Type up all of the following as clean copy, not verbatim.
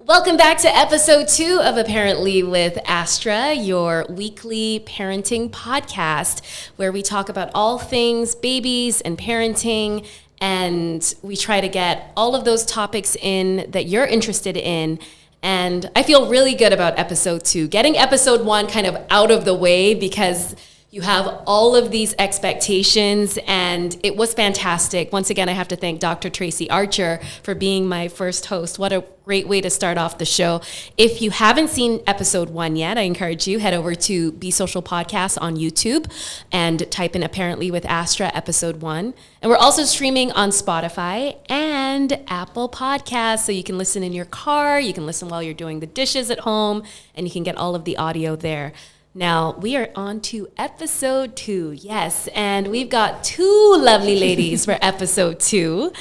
Welcome back to episode 2 of Apparently with Astra, your weekly parenting podcast, where we talk about all things babies and parenting, and we try to get all of those topics in that you're interested in. And I feel really good about episode 2, getting episode 1 kind of out of the way because you have all of these expectations, and it was fantastic. Once again, I have to thank Dr. Tracy Archer for being my first host. What a great way to start off the show. If you haven't seen episode 1 yet, I encourage you, head over to Besocial Podcasts on YouTube and type in Apparently with Astra episode 1. And we're also streaming on Spotify and Apple Podcasts, so you can listen in your car, you can listen while you're doing the dishes at home, and you can get all of the audio there. Now, we are on to episode 2, yes, and we've got 2 lovely ladies for episode 2.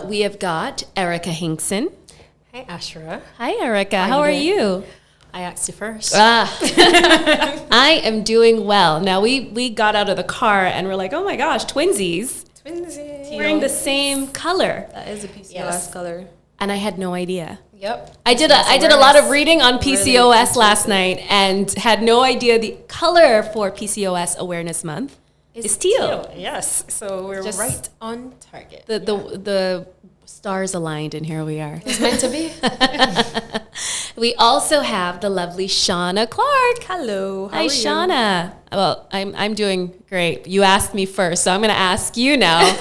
We have got Erica Hinkson. Hi, Astra. Hi, Erica. How are you? I asked you first. I am doing well. Now, we got out of the car and we're like, oh my gosh, twinsies. Twinsies. Wearing the same color. That is a PCOS color. And I had no idea. Yep. I did a lot of reading on PCOS last night and had no idea the color for PCOS Awareness Month is teal. Yes. So we're Just right on target. The stars aligned, and here we are. It's meant to be. We also have the lovely Shauna Clarke. Hello. Hi, Shauna. Well, I'm doing great. You asked me first, so I'm going to ask you now.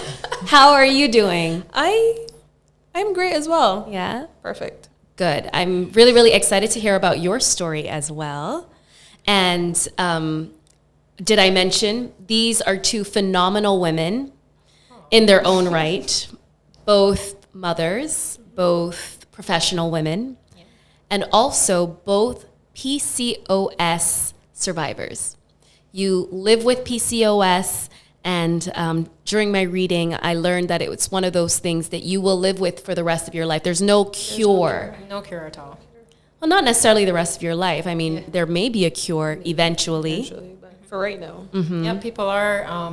How are you doing? I'm great as well. Yeah? Perfect. Good. I'm really, really excited to hear about your story as well. And did I mention these are 2 phenomenal women in their own right, both mothers, both professional women, and also both PCOS survivors. You live with PCOS, and during my reading, I learned that it's one of those things that you will live with for the rest of your life. There's no cure. No cure at all. Well, not necessarily the rest of your life. I mean, there may be a cure eventually. But for right now. Mm-hmm. Yeah, people are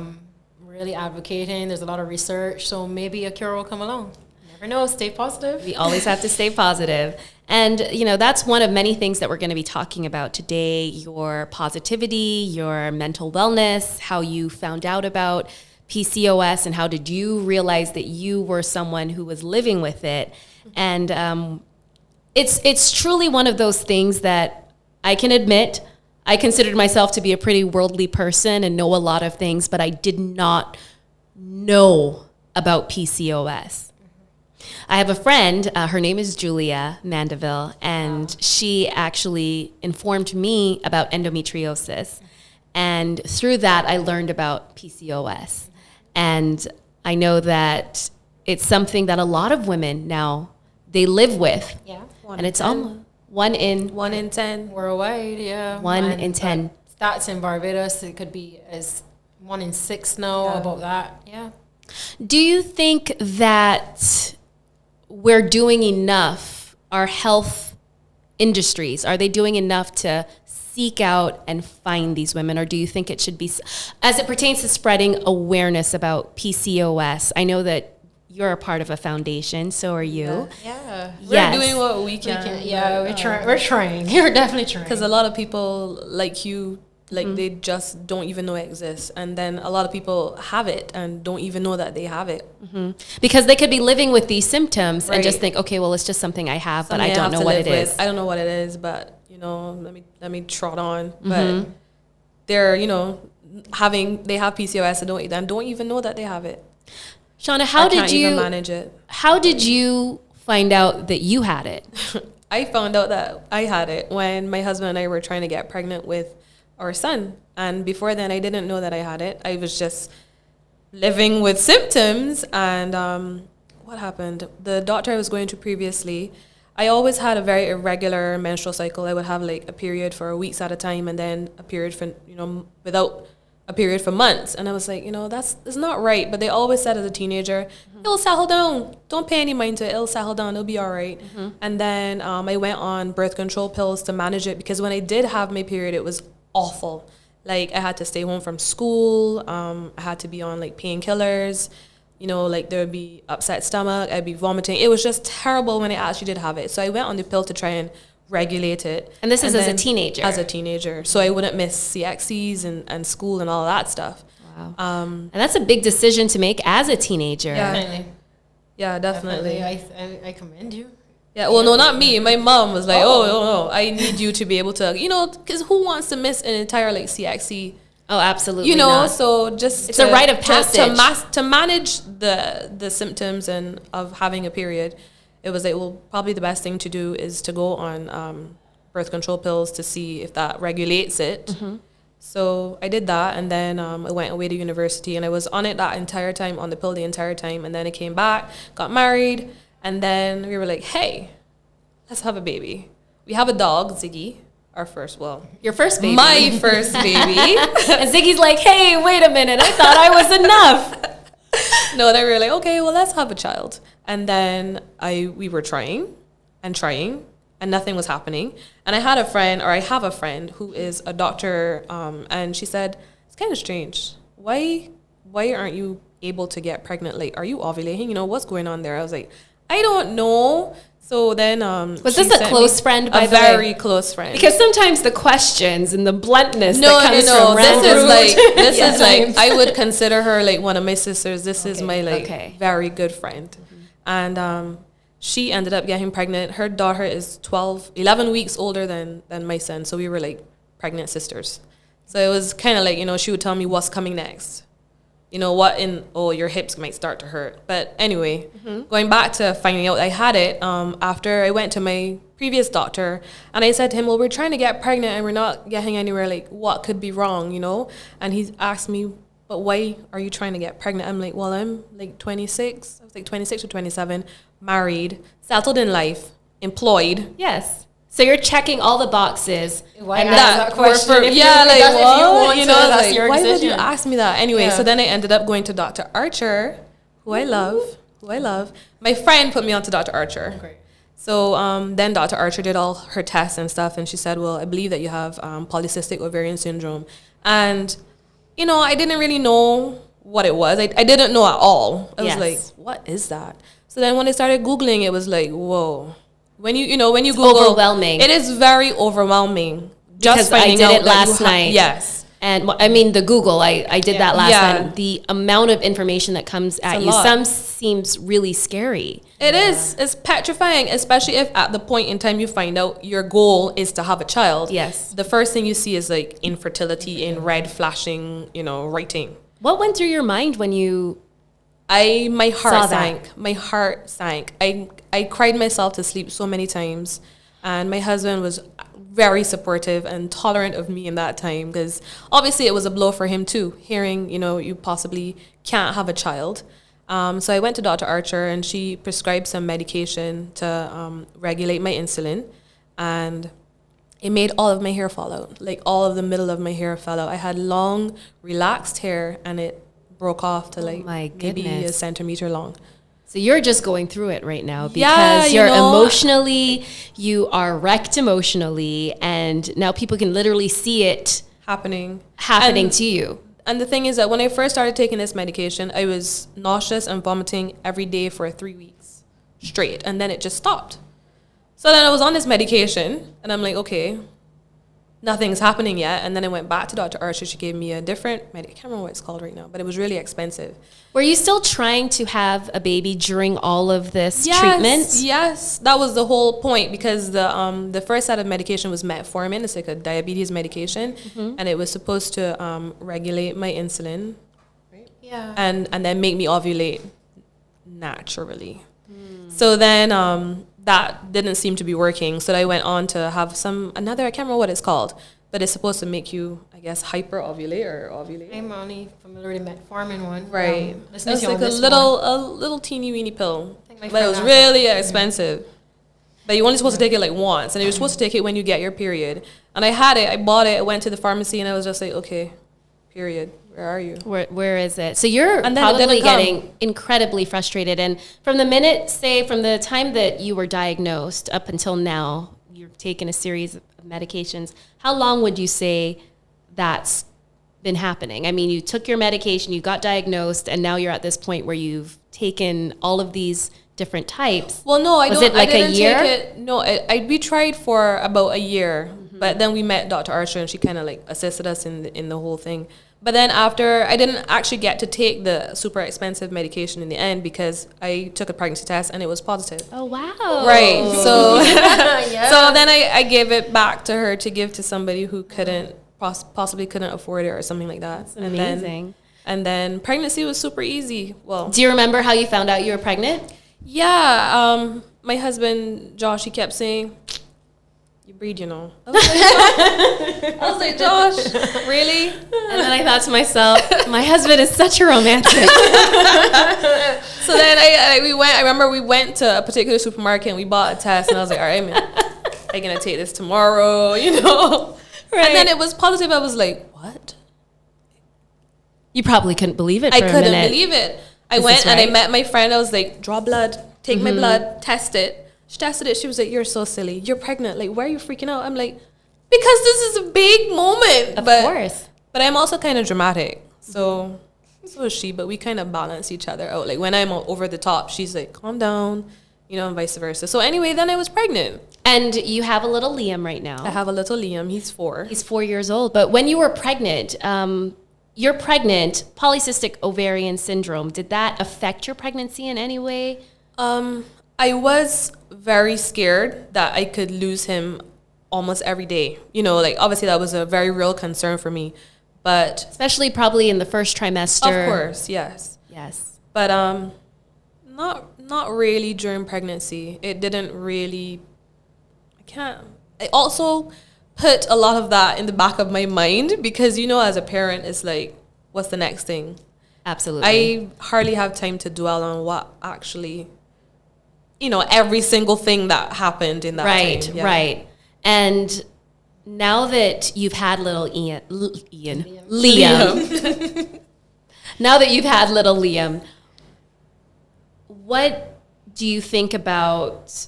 really advocating. There's a lot of research, so maybe a cure will come along. Never know. Stay positive. We always have to stay positive. And, that's one of many things that we're going to be talking about today, your positivity, your mental wellness, how you found out about PCOS, and how did you realize that you were someone who was living with it. And it's truly one of those things that I can admit, I considered myself to be a pretty worldly person and know a lot of things, but I did not know about PCOS. I have a friend, her name is Julia Mandeville, and she actually informed me about endometriosis. And through that, I learned about PCOS. And I know that it's something that a lot of women now, they live with. Yeah. And it's almost 1 in 10. Worldwide, yeah. 1 in 10. Stats in Barbados, it could be as 1 in 6 now, about that. Yeah. Do you think that we're doing enough, our health industries, are they doing enough to seek out and find these women? Or do you think it should be, as it pertains to spreading awareness about PCOS? I know that you're a part of a foundation, so are you. Yeah. Yes. We're doing what we can. We're trying. We're definitely trying. Because a lot of people like you, they just don't even know it exists. And then a lot of people have it and don't even know that they have it. Mm-hmm. Because they could be living with these symptoms and just Right. think, okay, well, it's just something I have, Something but I don't know what it is. I don't know what it is, but, let me trot on. But they're, they have PCOS and don't even know that they have it. Shauna, how did can't you even manage it? How did you find out that you had it? I found out that I had it when my husband and I were trying to get pregnant with our son. And before then, I didn't know that I had it. I was just living with symptoms. And what happened? The doctor I was going to previously, I always had a very irregular menstrual cycle. I would have a period for weeks at a time, and then a period for, without a period for months. And I was like, that's not right. But they always said as a teenager, it'll settle down. Don't pay any mind to it. It'll settle down. It'll be all right. And then I went on birth control pills to manage it, because when I did have my period, it was awful. I had to stay home from school. I had to be on painkillers. like there would be upset stomach, I'd be vomiting. It was just terrible when I actually did have it. So I went on the pill to try and regulate it. And this is as a teenager? As a teenager. So I wouldn't miss CXCs and school and all that stuff. Wow. And that's a big decision to make as a teenager. Yeah, definitely. I commend you. Yeah, well, no, not me. My mom was like, oh, no, I need you to be able to, because who wants to miss an entire, CXC? Oh, absolutely not. So just it's a rite of passage. To manage the symptoms and of having a period, it was like, well, probably the best thing to do is to go on birth control pills to see if that regulates it. Mm-hmm. So I did that, and then I went away to university, and I was on it that entire time, on the pill the entire time, and then I came back, got married, and then we were like, hey, let's have a baby. We have a dog, Ziggy. Your first baby. My first baby. And Ziggy's like, hey, wait a minute. I thought I was enough. No, they were like, okay, well, let's have a child. And then we were trying, and nothing was happening. And I have a friend who is a doctor, and she said, it's kind of strange. Why aren't you able to get pregnant? Like, are you ovulating? What's going on there? I was like, I don't know. So then, was this a close friend? By the way? A very close friend. Because sometimes the questions and the bluntness that comes from this is like I would consider her like one of my sisters. This is my very good friend, and she ended up getting pregnant. Her daughter is 11 weeks older than my son. So we were like pregnant sisters. So it was kind of like she would tell me what's coming next. Your hips might start to hurt. But anyway, going back to finding out I had it, after I went to my previous doctor, and I said to him, well, we're trying to get pregnant and we're not getting anywhere, like, what could be wrong, And he asked me, but why are you trying to get pregnant? I'm like, well, I'm like 26. I was like 26 or 27, married, settled in life, employed. Yes. So you're checking all the boxes. Why ask that question? Why would you ask me that? Anyway, so then I ended up going to Dr. Archer, who I love. My friend put me on to Dr. Archer. Okay. So then Dr. Archer did all her tests and stuff, and she said, well, I believe that you have Polycystic Ovary Syndrome. And, I didn't really know what it was. I didn't know at all. I was like, what is that? So then when I started Googling, it was like, whoa. When you Google, overwhelming. It is very overwhelming. Because I did it last night. Yes. And the Google, I did that last night. The amount of information that comes at you, some seems really scary. It is. It's petrifying, especially if at the point in time you find out your goal is to have a child. Yes. The first thing you see is like infertility in red flashing, writing. What went through your mind when you... My heart sank. My heart sank. I cried myself to sleep so many times, and my husband was very supportive and tolerant of me in that time, because obviously it was a blow for him too, hearing you possibly can't have a child. So I went to Dr. Archer, and she prescribed some medication to regulate my insulin, and it made all of my hair fall out. Like all of the middle of my hair fell out. I had long, relaxed hair, and it broke off to maybe a centimeter long. So you're just going through it right now because you're emotionally, you are wrecked emotionally, and now people can literally see it happening to you. And the thing is that when I first started taking this medication, I was nauseous and vomiting every day for 3 weeks straight, and then it just stopped. So then I was on this medication, and I'm like, okay, nothing's happening yet. And then I went back to Dr. Archer. She gave me a different I can't remember what it's called right now, but it was really expensive. Were you still trying to have a baby during all of this treatment? Yes, that was the whole point, because the first set of medication was metformin. It's like a diabetes medication, and it was supposed to regulate my insulin, yeah, and then make me ovulate naturally. So then that didn't seem to be working. So I went on to have I can't remember what it's called, but it's supposed to make you, I guess, hyper ovulate. I'm only familiar with the metformin one. Right. It's like a little teeny weeny pill, but it was really expensive. But you're only supposed to take it like once, and you're supposed to take it when you get your period. And I had it, I bought it, I went to the pharmacy, and I was just like, okay, period. Where are you? Where is it? So you're probably getting incredibly frustrated. And from the time that you were diagnosed up until now, you've taken a series of medications. How long would you say that's been happening? I mean, you took your medication, you got diagnosed, and now you're at this point where you've taken all of these different types. Well, no, I Was don't. it like I didn't a year? Take it. No, we tried for about a year, but then we met Dr. Archer, and she kind of like assisted us in the whole thing. But then after, I didn't actually get to take the super expensive medication in the end because I took a pregnancy test and it was positive. Oh, wow. Right. So, Yeah. so then I gave it back to her to give to somebody who possibly couldn't afford it or something like that. That's amazing. And then pregnancy was super easy. Well, Do you remember how you found out you were pregnant? yeah. My husband, Josh, he kept saying, you breed, you know. I was like, Josh, really? And then I thought to myself, my husband is such a romantic. So then I remember we went to a particular supermarket and we bought a test and I was like, all right, man, I'm going to take this tomorrow, you know. Right. And then it was positive. I was like, what? You probably couldn't believe it I for a couldn't minute. believe it. I Is went this and I right? met my friend. I was like, draw blood, take my blood, test it. She tested it. She was like, you're so silly. You're pregnant. Like, why are you freaking out? I'm like, because this is a big moment. Of course. But I'm also kind of dramatic. So is she. But we kind of balance each other out. Like, when I'm over the top, she's like, calm down, you know, and vice versa. So anyway, then I was pregnant. And you have a little Liam right now. I have a little Liam. He's 4. He's 4 years old. But when you were pregnant, you're pregnant, Polycystic Ovarian Syndrome. Did that affect your pregnancy in any way? I was very scared that I could lose him almost every day. You know, like, obviously that was a very real concern for me. But Especially probably in the first trimester. of course, yes. Yes. But not really during pregnancy. It didn't really. I also put a lot of that in the back of my mind because, you know, as a parent, it's like, what's the next thing? Absolutely. I hardly have time to dwell on what actually, you know, every single thing that happened in that time. Yeah. Right. And now that you've had little Liam. Now that you've had little Liam, what do you think about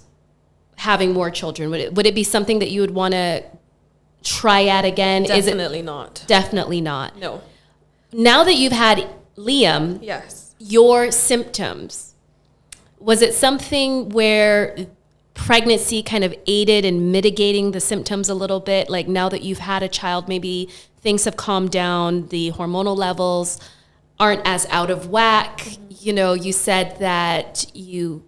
having more children? Would it be something that you would want to try at again? Definitely not. Definitely not. No. Now that you've had Liam, Yes. your symptoms, was it something where pregnancy kind of aided in mitigating the symptoms a little bit? Like, now that you've had a child, maybe things have calmed down, the hormonal levels aren't as out of whack. You know, you said that you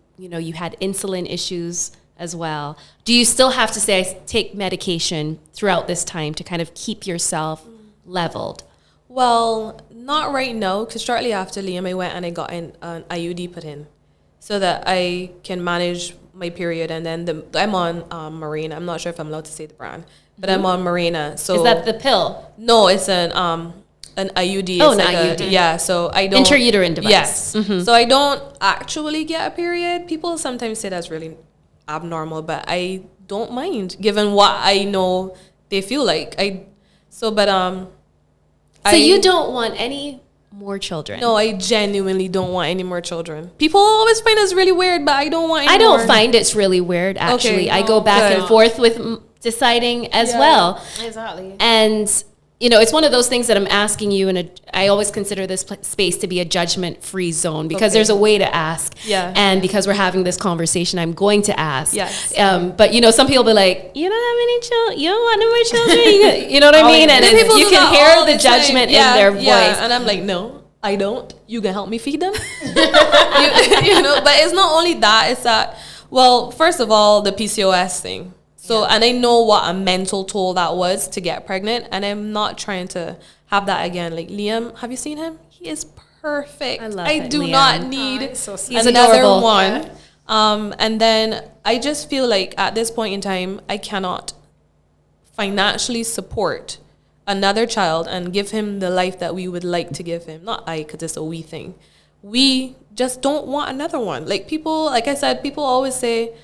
had insulin issues as well. Do you still have to take medication throughout this time to kind of keep yourself leveled? Well, not right now, because shortly after Liam, I went and I got an IUD put in so that I can manage my period. And then I'm on Mirena. I'm not sure if I'm allowed to say the brand, but I'm on Mirena. So Is that the pill? No, it's an IUD. Oh, it's an IUD. Yeah, so I don't... Intrauterine device. Yes. So I don't actually get a period. People sometimes say that's really abnormal, but I don't mind, given what I know they feel like. So you don't want any more children? No, I genuinely don't want any more children. People always find this really weird, but I don't want any more. I don't find it's really weird, actually. Okay, I go back and forth with deciding as well. Exactly. And, you know, it's one of those things that I'm asking you, and I always consider this space to be a judgment-free zone because there's a way to ask. Yeah. And because we're having this conversation, I'm going to ask. Yes. But, you know, some people be like, you don't have any children, you don't want no more children. You know what I mean? And People you do can that hear all the time. judgment in their voice. Yeah. And I'm like, no, I don't. You can help me feed them. you know, but it's not only that. It's that, well, first of all, the PCOS thing. So, and I know what a mental toll that was to get pregnant, and I'm not trying to have that again. Like, Liam, have you seen him? He is perfect. I do Liam. not need he's so sweet. another adorable. one. And then I just feel like at this point in time, I cannot financially support another child and give him the life that we would like to give him. Not I, because it's a we thing. We just don't want another one. Like, people, like I said, people always say,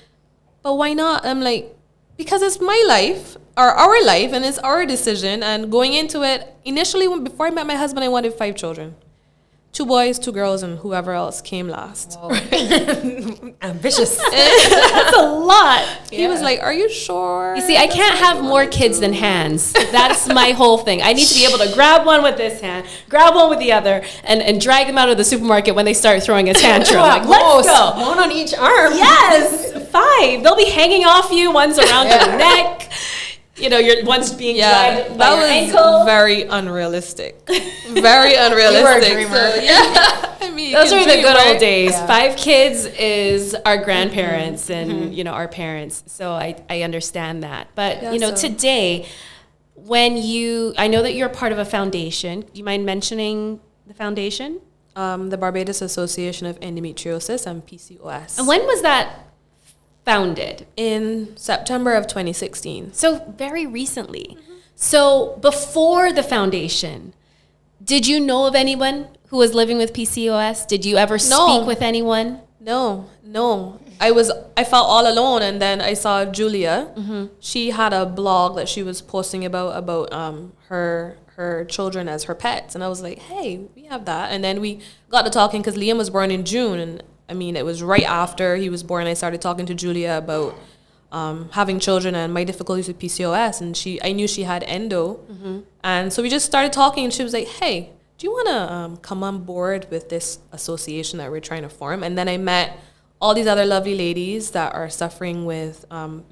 but why not? I'm like, because it's my life, or our life, and it's our decision. And going into it, initially, before I met my husband, I wanted 5 children. 2 boys, 2 girls, and whoever else came last. Ambitious. That's a lot. He was like, "Are you sure?" You see, I can't have more kids than hands. That's my whole thing. I need to be able to grab one with this hand, grab one with the other, and drag them out of the supermarket when they start throwing a tantrum. Like, let's go. One on each arm. Yes, 5. They'll be hanging off you. One's around your neck. You know, one's being dragged by your ankle. Very unrealistic. Very unrealistic. You were a dreamer. So, yeah. I mean, Those are the good old days. Yeah. 5 kids is our grandparents and, you know, our parents. So I understand that. But, Yeah, you know, so- today, I know that you're part of a foundation. Do you mind mentioning the foundation? The Barbados Association of Endometriosis and PCOS. And when was that founded? In September of 2016. So very recently. So before the foundation, did you know of anyone who was living with PCOS? Did you ever speak with anyone? No. I felt all alone, and then I saw Julia. She had a blog that she was posting about her children as her pets, and I was like, hey, we have that. And then we got to talking because Liam was born in June, and I mean, it was right after he was born. I started talking to Julia about having children and my difficulties with PCOS, and I knew she had endo, and so we just started talking. And she was like, "Hey, do you want to come on board with this association that we're trying to form?" And then I met all these other lovely ladies that are suffering with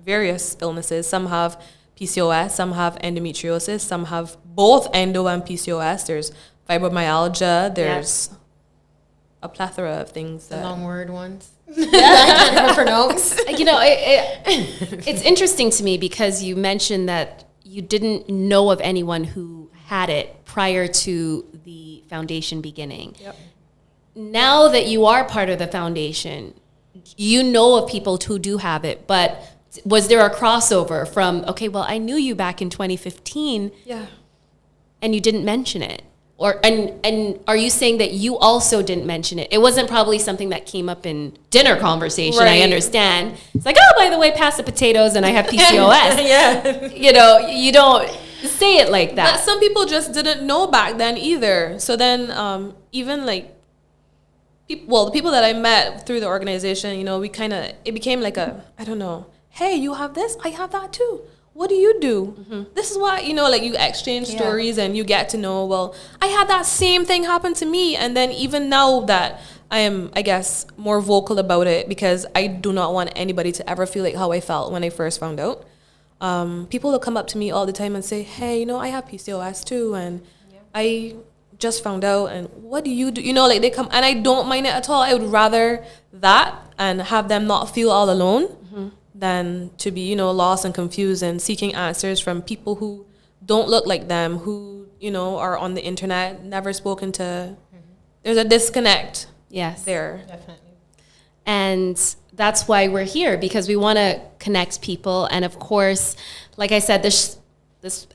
various illnesses. Some have PCOS, some have endometriosis, some have both endo and PCOS. There's fibromyalgia. There's a plethora of things. The long word ones. I can't even pronounce. You know, it's interesting to me because you mentioned that you didn't know of anyone who had it prior to the foundation beginning. Yep. Now that you are part of the foundation, you know of people who do have it, but was there a crossover from, okay, well, I knew you back in 2015 and you didn't mention it? Or and are you saying that you also didn't mention it? It wasn't probably something that came up in dinner conversation. Right. I understand. It's like, oh, by the way, pass the potatoes, and I have PCOS. Yeah. You know, you don't say it like But that. some people just didn't know back then either. So then even like, the people that I met through the organization, you know, it became like I don't know, hey, you have this, I have that too. What do you do? This is why, you know, like you exchange stories and you get to know, well, I had that same thing happen to me. And then even now that I am, I guess, more vocal about it, because I do not want anybody to ever feel like how I felt when I first found out. People will come up to me all the time and say, hey, you know, I have PCOS too. And I just found out. And what do you do? You know, like they come, and I don't mind it at all. I would rather that and have them not feel all alone than to be, you know, lost and confused and seeking answers from people who don't look like them, who, you know, are on the internet, never spoken to. There's a disconnect there. Definitely. And that's why we're here, because we want to connect people. And of course, like I said, this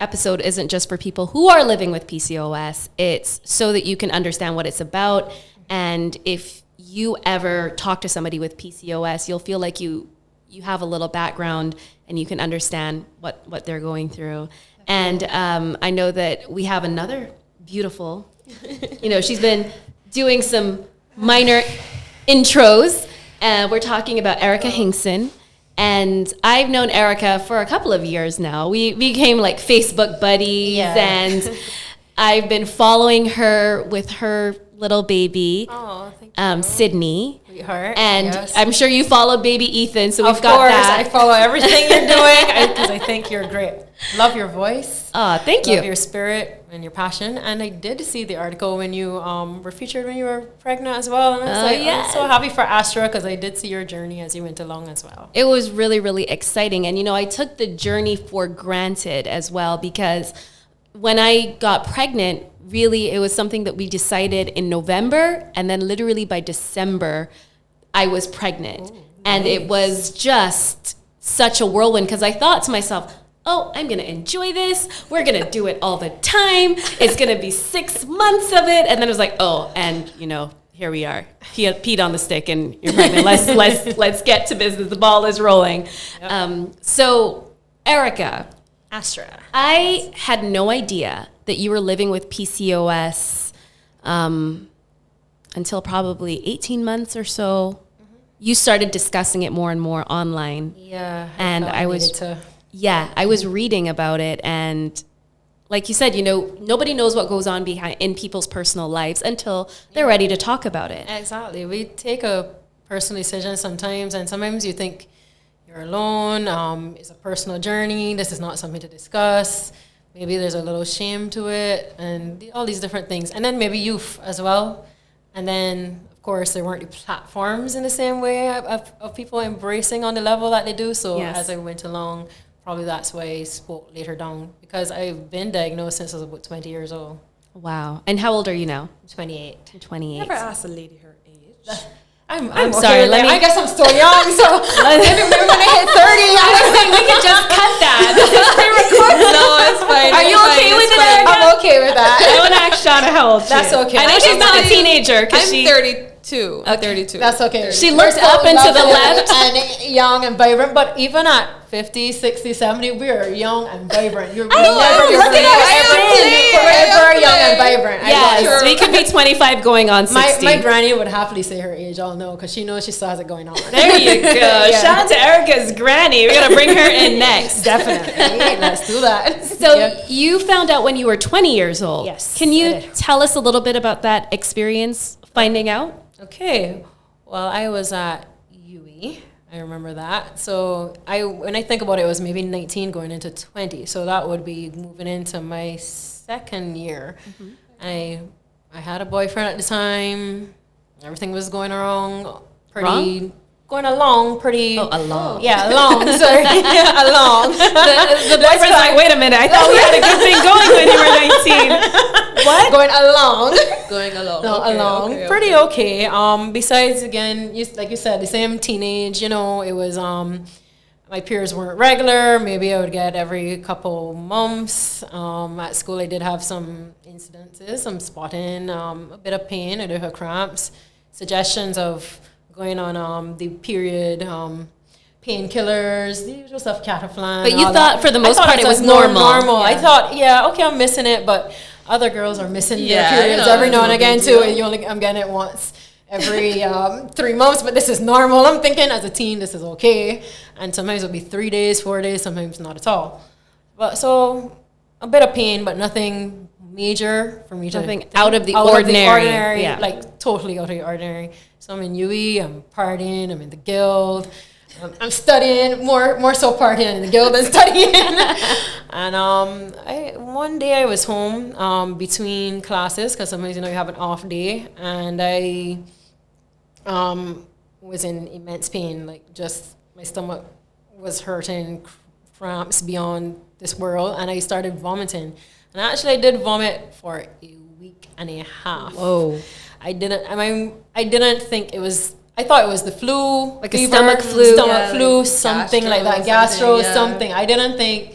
episode isn't just for people who are living with PCOS. It's so that you can understand what it's about. And if you ever talk to somebody with PCOS, you'll feel like you have a little background and you can understand what they're going through. And I know that we have another beautiful, you know, she's been doing some minor intros. We're talking about Erica Hinkson. And I've known Erica for a couple of years now. We became like Facebook buddies, and I've been following her with her little baby, Sydney. Sweetheart. And I'm sure you follow baby Ethan, so we've got that. I follow everything you're doing because I think you're great. Love your voice. Thank you. Love your spirit and your passion. And I did see the article when you were featured when you were pregnant as well. And I was I'm so happy for Astra because I did see your journey as you went along as well. It was really, really exciting. And, you know, I took the journey for granted as well, because when I got pregnant, really, it was something that we decided in November, and then literally by December, I was pregnant. And it was just such a whirlwind, because I thought to myself, oh, I'm going to enjoy this. We're going to do it all the time. It's going to be 6 months of it. And then it was like, oh, and, you know, here we are. Peed on the stick and you're pregnant. Let's get to business. The ball is rolling. Yep. So, Erica. Astra. I had no idea that you were living with PCOS until probably 18 months or so, you started discussing it more and more online. Yeah. And I was reading about it, and like you said, nobody knows what goes on in people's personal lives until they're ready to talk about it. Exactly. We take a personal decision sometimes, and sometimes you think you're alone. It's a personal journey. This is not something to discuss. Maybe there's a little shame to it, and all these different things. And then maybe youth as well. And then, of course, there weren't the platforms in the same way of people embracing on the level that they do. So as I went along, probably that's why I spoke later down, because I've been diagnosed since I was about 20 years old. Wow. And how old are you now? 28. 28. Never asked a lady her age. I'm okay sorry. I guess I'm still young, so maybe when I hit 30, I was thinking we could just cut that. No, it's fine. Are you okay with it? I'm okay with that. I want to ask Shauna how old she is. That's okay. I know she's not a teenager. I'm 32. I'm 32. That's okay. She looks up and to the left. And young and vibrant, but even at 50, 60, 70, we are young and vibrant. You're forever young and vibrant. Yes, we could be 25 going on 60. My granny would happily say her age, I'll know, because she knows she still has it going on. There you go. Shout out to Erica's granny. We're going to bring her in next. Definitely. Let's do that. So you found out when you were 20 years old. Yes. Can you tell us a little bit about that experience finding out? Okay. Well, I was at UE. I remember that. So when I think about it, it was maybe 19 going into 20. So that would be moving into my second year. I had a boyfriend at the time. Everything was going along pretty. Going along pretty. Oh, along. Yeah, along. Sorry. Yeah, along. The boyfriend's like, wait a minute. I thought we had a good thing going when you were 19. What? Going along. Going along. No, okay, along. okay, Pretty okay. Besides, again, like you said, the same teenage, it was, my peers weren't regular. Maybe I would get every couple months. At school, I did have some incidences, some spotting, a bit of pain. I did have cramps, suggestions of going on the period, painkillers, the usual stuff, Cataflan. But you thought for the most part it was normal. Yeah. I thought, okay, I'm missing it, but other girls are missing their periods every now and again too. And I'm getting it once every 3 months, but this is normal. I'm thinking as a teen, this is okay. And sometimes it'll be 3 days, 4 days, sometimes not at all. But so a bit of pain, but nothing major for me. Nothing out of the ordinary. Yeah. Like totally out of the ordinary. So I'm in UE, I'm partying, I'm in the guild, I'm studying, more so partying in the guild than studying. And one day I was home between classes, because sometimes you have an off day, and I was in immense pain, like just my stomach was hurting, cramps beyond this world, and I started vomiting. And actually I did vomit for a week and a half. Whoa. I didn't think it was, I thought it was the flu. Like fever, a stomach flu. Like something like that. Gastro, something. I didn't think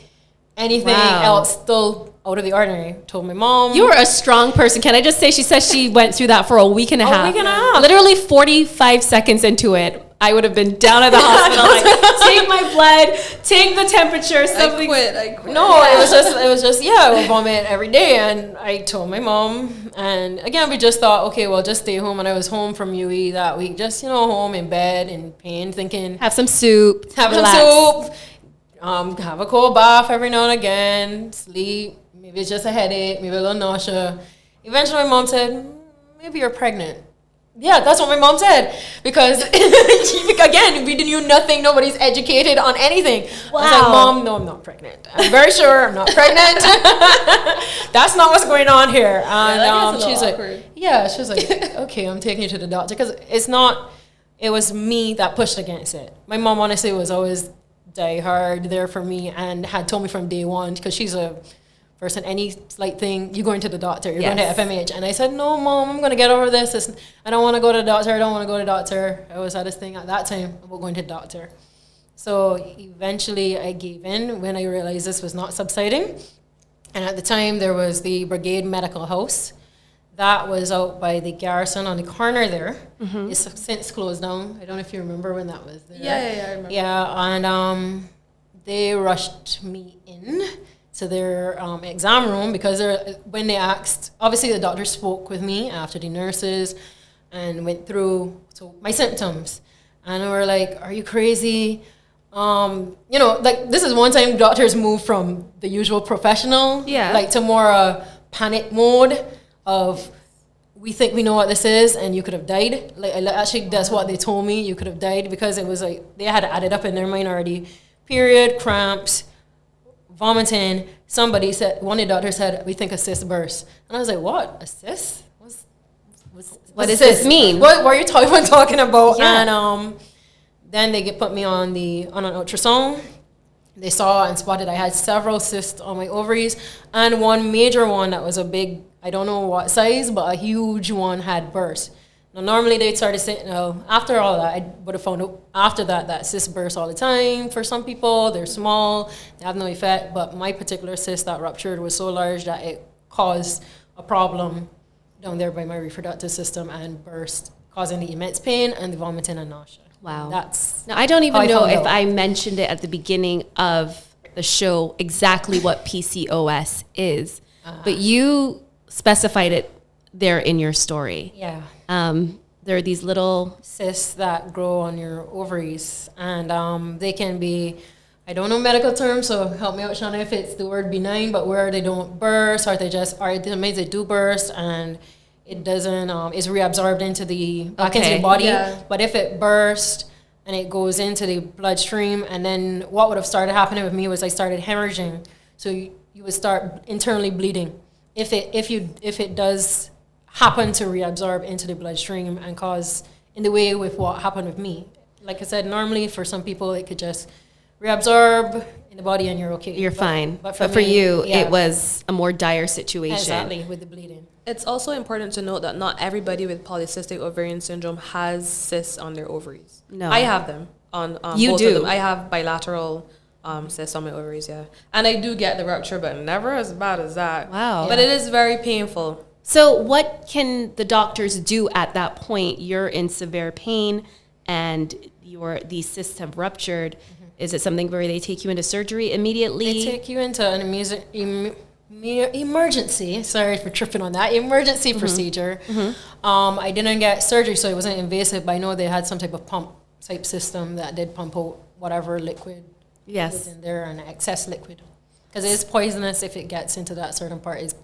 anything else still out of the ordinary. Told my mom. You were a strong person. Can I just say, she says she went through that for a week and a half. A week and a half. Literally 45 seconds into it, I would have been down at the hospital. Like, take my blood, take the temperature, something. I quit. No, it was just I would vomit every day, and I told my mom. And again, we just thought, okay, well, just stay home. And I was home from UE that week, just home in bed in pain, thinking Have some soup. have some soup, have a cold bath every now and again, sleep. Maybe it's just a headache, maybe a little nausea. Eventually, my mom said, maybe you're pregnant. Yeah, that's what my mom said. Because, again, we knew nothing. Nobody's educated on anything. Wow. I was like, Mom, no, I'm not pregnant. I'm very sure I'm not pregnant. That's not what's going on here. And she's like, okay, I'm taking you to the doctor. Because it was me that pushed against it. My mom, honestly, was always die hard there for me and had told me from day one, because she's a person, any slight thing, you're going to the doctor, you're going to FMH. And I said, no, Mom, I'm going to get over this. I don't want to go to the doctor. I always had this thing at that time about going to the doctor. So eventually I gave in when I realized this was not subsiding. And at the time, there was the Brigade Medical House. That was out by the Garrison on the corner there. Mm-hmm. It's since closed down. I don't know if you remember when that was there. Yeah, I remember. Yeah, and they rushed me in to their exam room, because when they asked, obviously the doctor spoke with me after the nurses, and went through my symptoms. And we were like, are you crazy? Like this is one time doctors move from the usual professional, like to more panic mode of, we think we know what this is and you could have died. Like actually that's what they told me, you could have died, because it was like they had added up in their mind already. Period, cramps, vomiting. Somebody said, one of the doctors said, we think a cyst burst. And I was like, what? A cyst? What does this mean? What are you talking about? Yeah. And then they put me on an ultrasound. They saw and spotted I had several cysts on my ovaries, and one major one that was a big, I don't know what size, but a huge one had burst. Now, normally they'd started saying, after all that, I would have found out after that cysts burst all the time. For some people, they're small, they have no effect, but my particular cyst that ruptured was so large that it caused a problem down there by my reproductive system and burst, causing the immense pain and the vomiting and nausea. Wow. Now, I don't even know if I mentioned it at the beginning of the show exactly what PCOS is, but you specified it there in your story. Yeah. There are these little cysts that grow on your ovaries, and they can be, I don't know medical terms, so help me out, Shauna, if it's the word benign, but where they don't burst, or they do burst, and it doesn't, is reabsorbed into back into the body. Yeah. But if it bursts and it goes into the bloodstream, and then what would have started happening with me was I started hemorrhaging. So you would start internally bleeding. If it does happen to reabsorb into the bloodstream and cause, in the way with what happened with me. Like I said, normally for some people it could just reabsorb in the body and you're okay. You're fine. But for you, it was a more dire situation. Exactly, with the bleeding. It's also important to note that not everybody with polycystic ovarian syndrome has cysts on their ovaries. No. I have them on you both do. of them. I have bilateral cysts on my ovaries, yeah. And I do get the rupture, but never as bad as that. Wow. But it is very painful. So what can the doctors do at that point? You're in severe pain and these cysts have ruptured. Mm-hmm. Is it something where they take you into surgery immediately? They take you into an emergency. Sorry for tripping on that. Emergency procedure. Mm-hmm. I didn't get surgery, so it wasn't invasive, but I know they had some type of pump type system that did pump out whatever liquid was in there, and excess liquid. Because it is poisonous if it gets into that certain part. It's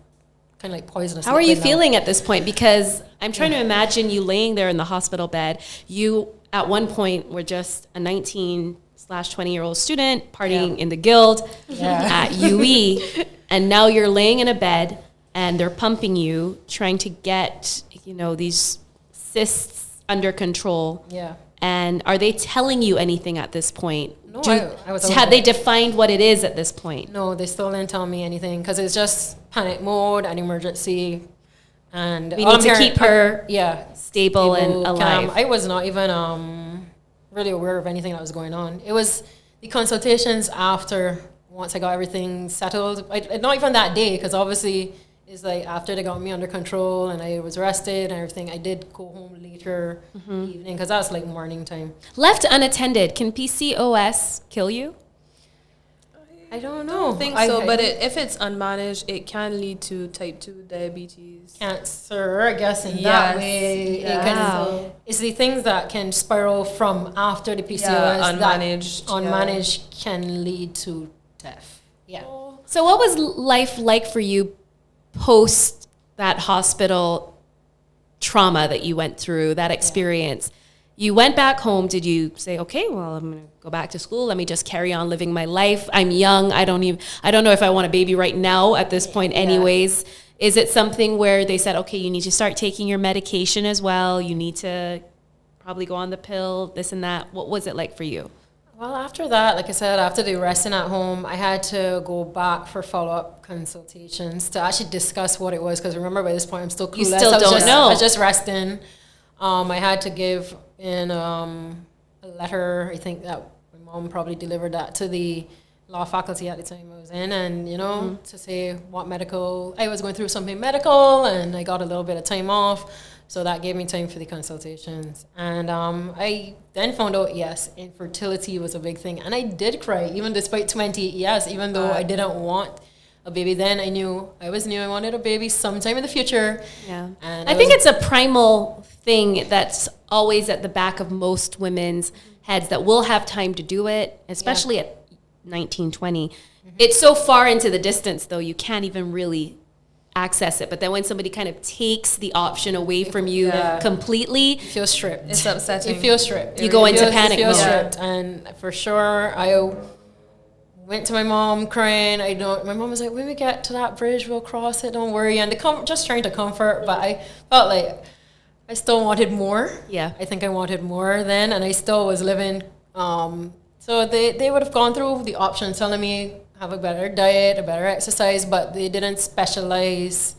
kind of like poisonous. How are you feeling at this point? Because I'm trying to imagine you laying there in the hospital bed. You, at one point, were just a 19/20-year-old student partying in the guild at UE. And now you're laying in a bed and they're pumping you, trying to get, these cysts under control. Yeah. And are they telling you anything at this point? No, I was. Had they defined what it is at this point? No, they still didn't tell me anything because it's just panic mode and emergency, and we need to keep her stable and alive. I was not even really aware of anything that was going on. It was the consultations after, once I got everything settled. Not even that day, because obviously it's like after they got me under control and I was rested and everything, I did go home later evening, because that's like morning time. Left unattended, can PCOS kill you? I don't know. I don't think so, but if it's unmanaged, it can lead to type 2 diabetes. Cancer, I guess, in that way. Wow. It's the things that can spiral from after the PCOS unmanaged can lead to death. Yeah. So what was life like for you post that hospital trauma that you went through, that experience? You went back home. Did you say, okay, well, I'm going to go back to school. Let me just carry on living my life. I'm young. I don't know if I want a baby right now at this point anyways. Is it something where they said, okay, you need to start taking your medication as well. You need to probably go on the pill, this and that. What was it like for you? Well, after that, like I said, after the resting at home, I had to go back for follow-up consultations to actually discuss what it was. Because remember, by this point, I'm still clueless. You still don't know. I was just resting. I had to give in a letter. I think that my mom probably delivered that to the law faculty at the time I was in, and to say what medical, I was going through something medical, and I got a little bit of time off. So that gave me time for the consultations. And I then found out, yes, infertility was a big thing. And I did cry, even despite 28 years, even though I didn't want a baby then. I always knew I wanted a baby sometime in the future. Yeah. And I think it's a primal thing that's always at the back of most women's heads, that will have time to do it, especially at 19, 20. It's so far into the distance, though, you can't even really access it. But then when somebody kind of takes the option away from you completely, you feel stripped. It's upsetting. You feel stripped. You go into panic You feel mode. stripped. And for sure, I went to my mom crying. My mom was like, when we get to that bridge, we'll cross it, don't worry. And just trying to comfort, but I felt like I still wanted more. Yeah. I think I wanted more then, and I still was living. So they would have gone through the options telling me have a better diet, a better exercise, but they didn't specialize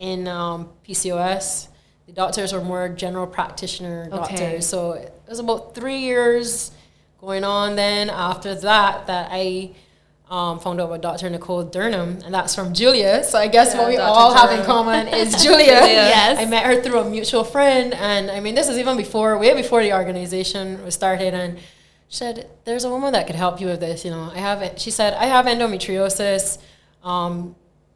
in PCOS. The doctors were more general practitioner doctors. So it was about 3 years going on then after that I found out about Dr. Nicole Durham, and that's from Julia. So I guess what we Dr. all have in Durham. common is Julia. Yes. I met her through a mutual friend, and I mean, this is even way before the organization was started, and she said, there's a woman that could help you with this, She said, I have endometriosis.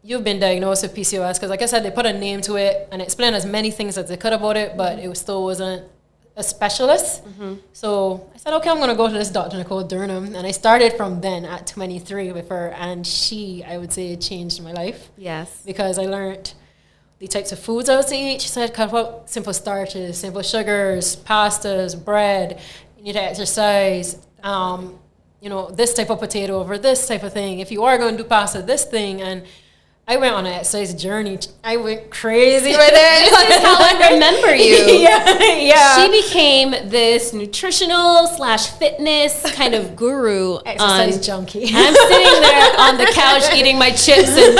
You've been diagnosed with PCOS, because like I said, they put a name to it and explained as many things as they could about it, but it still wasn't a specialist. So I said, okay, I'm going to go to this Dr. Nicole Durham. And I started from then at 23 with her. And I would say, changed my life. Yes. Because I learned the types of foods I was to eat. She said, cut out simple starches, simple sugars, pastas, bread. You need to exercise. This type of potato over this type of thing. If you are going to do pasta, this thing. And I went on an exercise journey. I went crazy with it. This is how I remember you. yeah. She became this nutritional / fitness kind of guru. Exercise junkie. I'm sitting there on the couch eating my chips and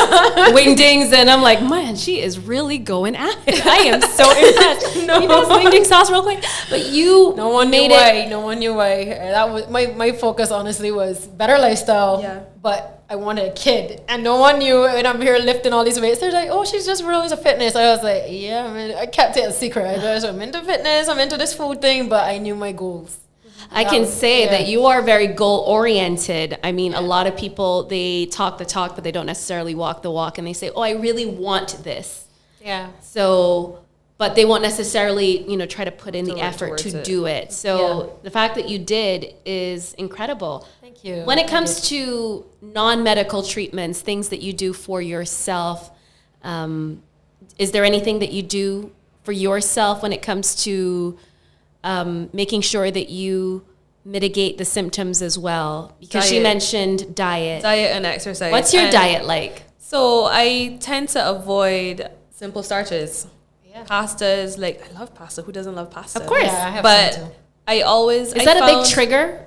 wingdings, and I'm like, man, she is really going at it. I am so impressed. Can you pass wingding sauce real quick? But you No one made knew it. why. No one knew why. That was my focus. Honestly, was better lifestyle. Yeah. But I wanted a kid, and no one knew. And I'm here lifting all these weights. They're like, "Oh, she's just really into fitness." I was like, "Yeah, I kept it a secret. I'm into fitness. I'm into this food thing." But I knew my goals. I can say that you are very goal oriented. I mean, a lot of people, they talk the talk, but they don't necessarily walk the walk. And they say, "Oh, I really want this." Yeah. So, but they won't necessarily, try to put in the work effort towards to it. do it. So the fact that you did is incredible. Thank you. When it comes to non-medical treatments, things that you do for yourself, is there anything that you do for yourself when it comes to making sure that you mitigate the symptoms as well? Because she Diet. mentioned diet. Diet and exercise. What's your And diet like? So I tend to avoid simple starches. Yeah. Pastas, I love pasta. Who doesn't love pasta? Of course. Yeah, I have But some too. I always... Is that a big trigger?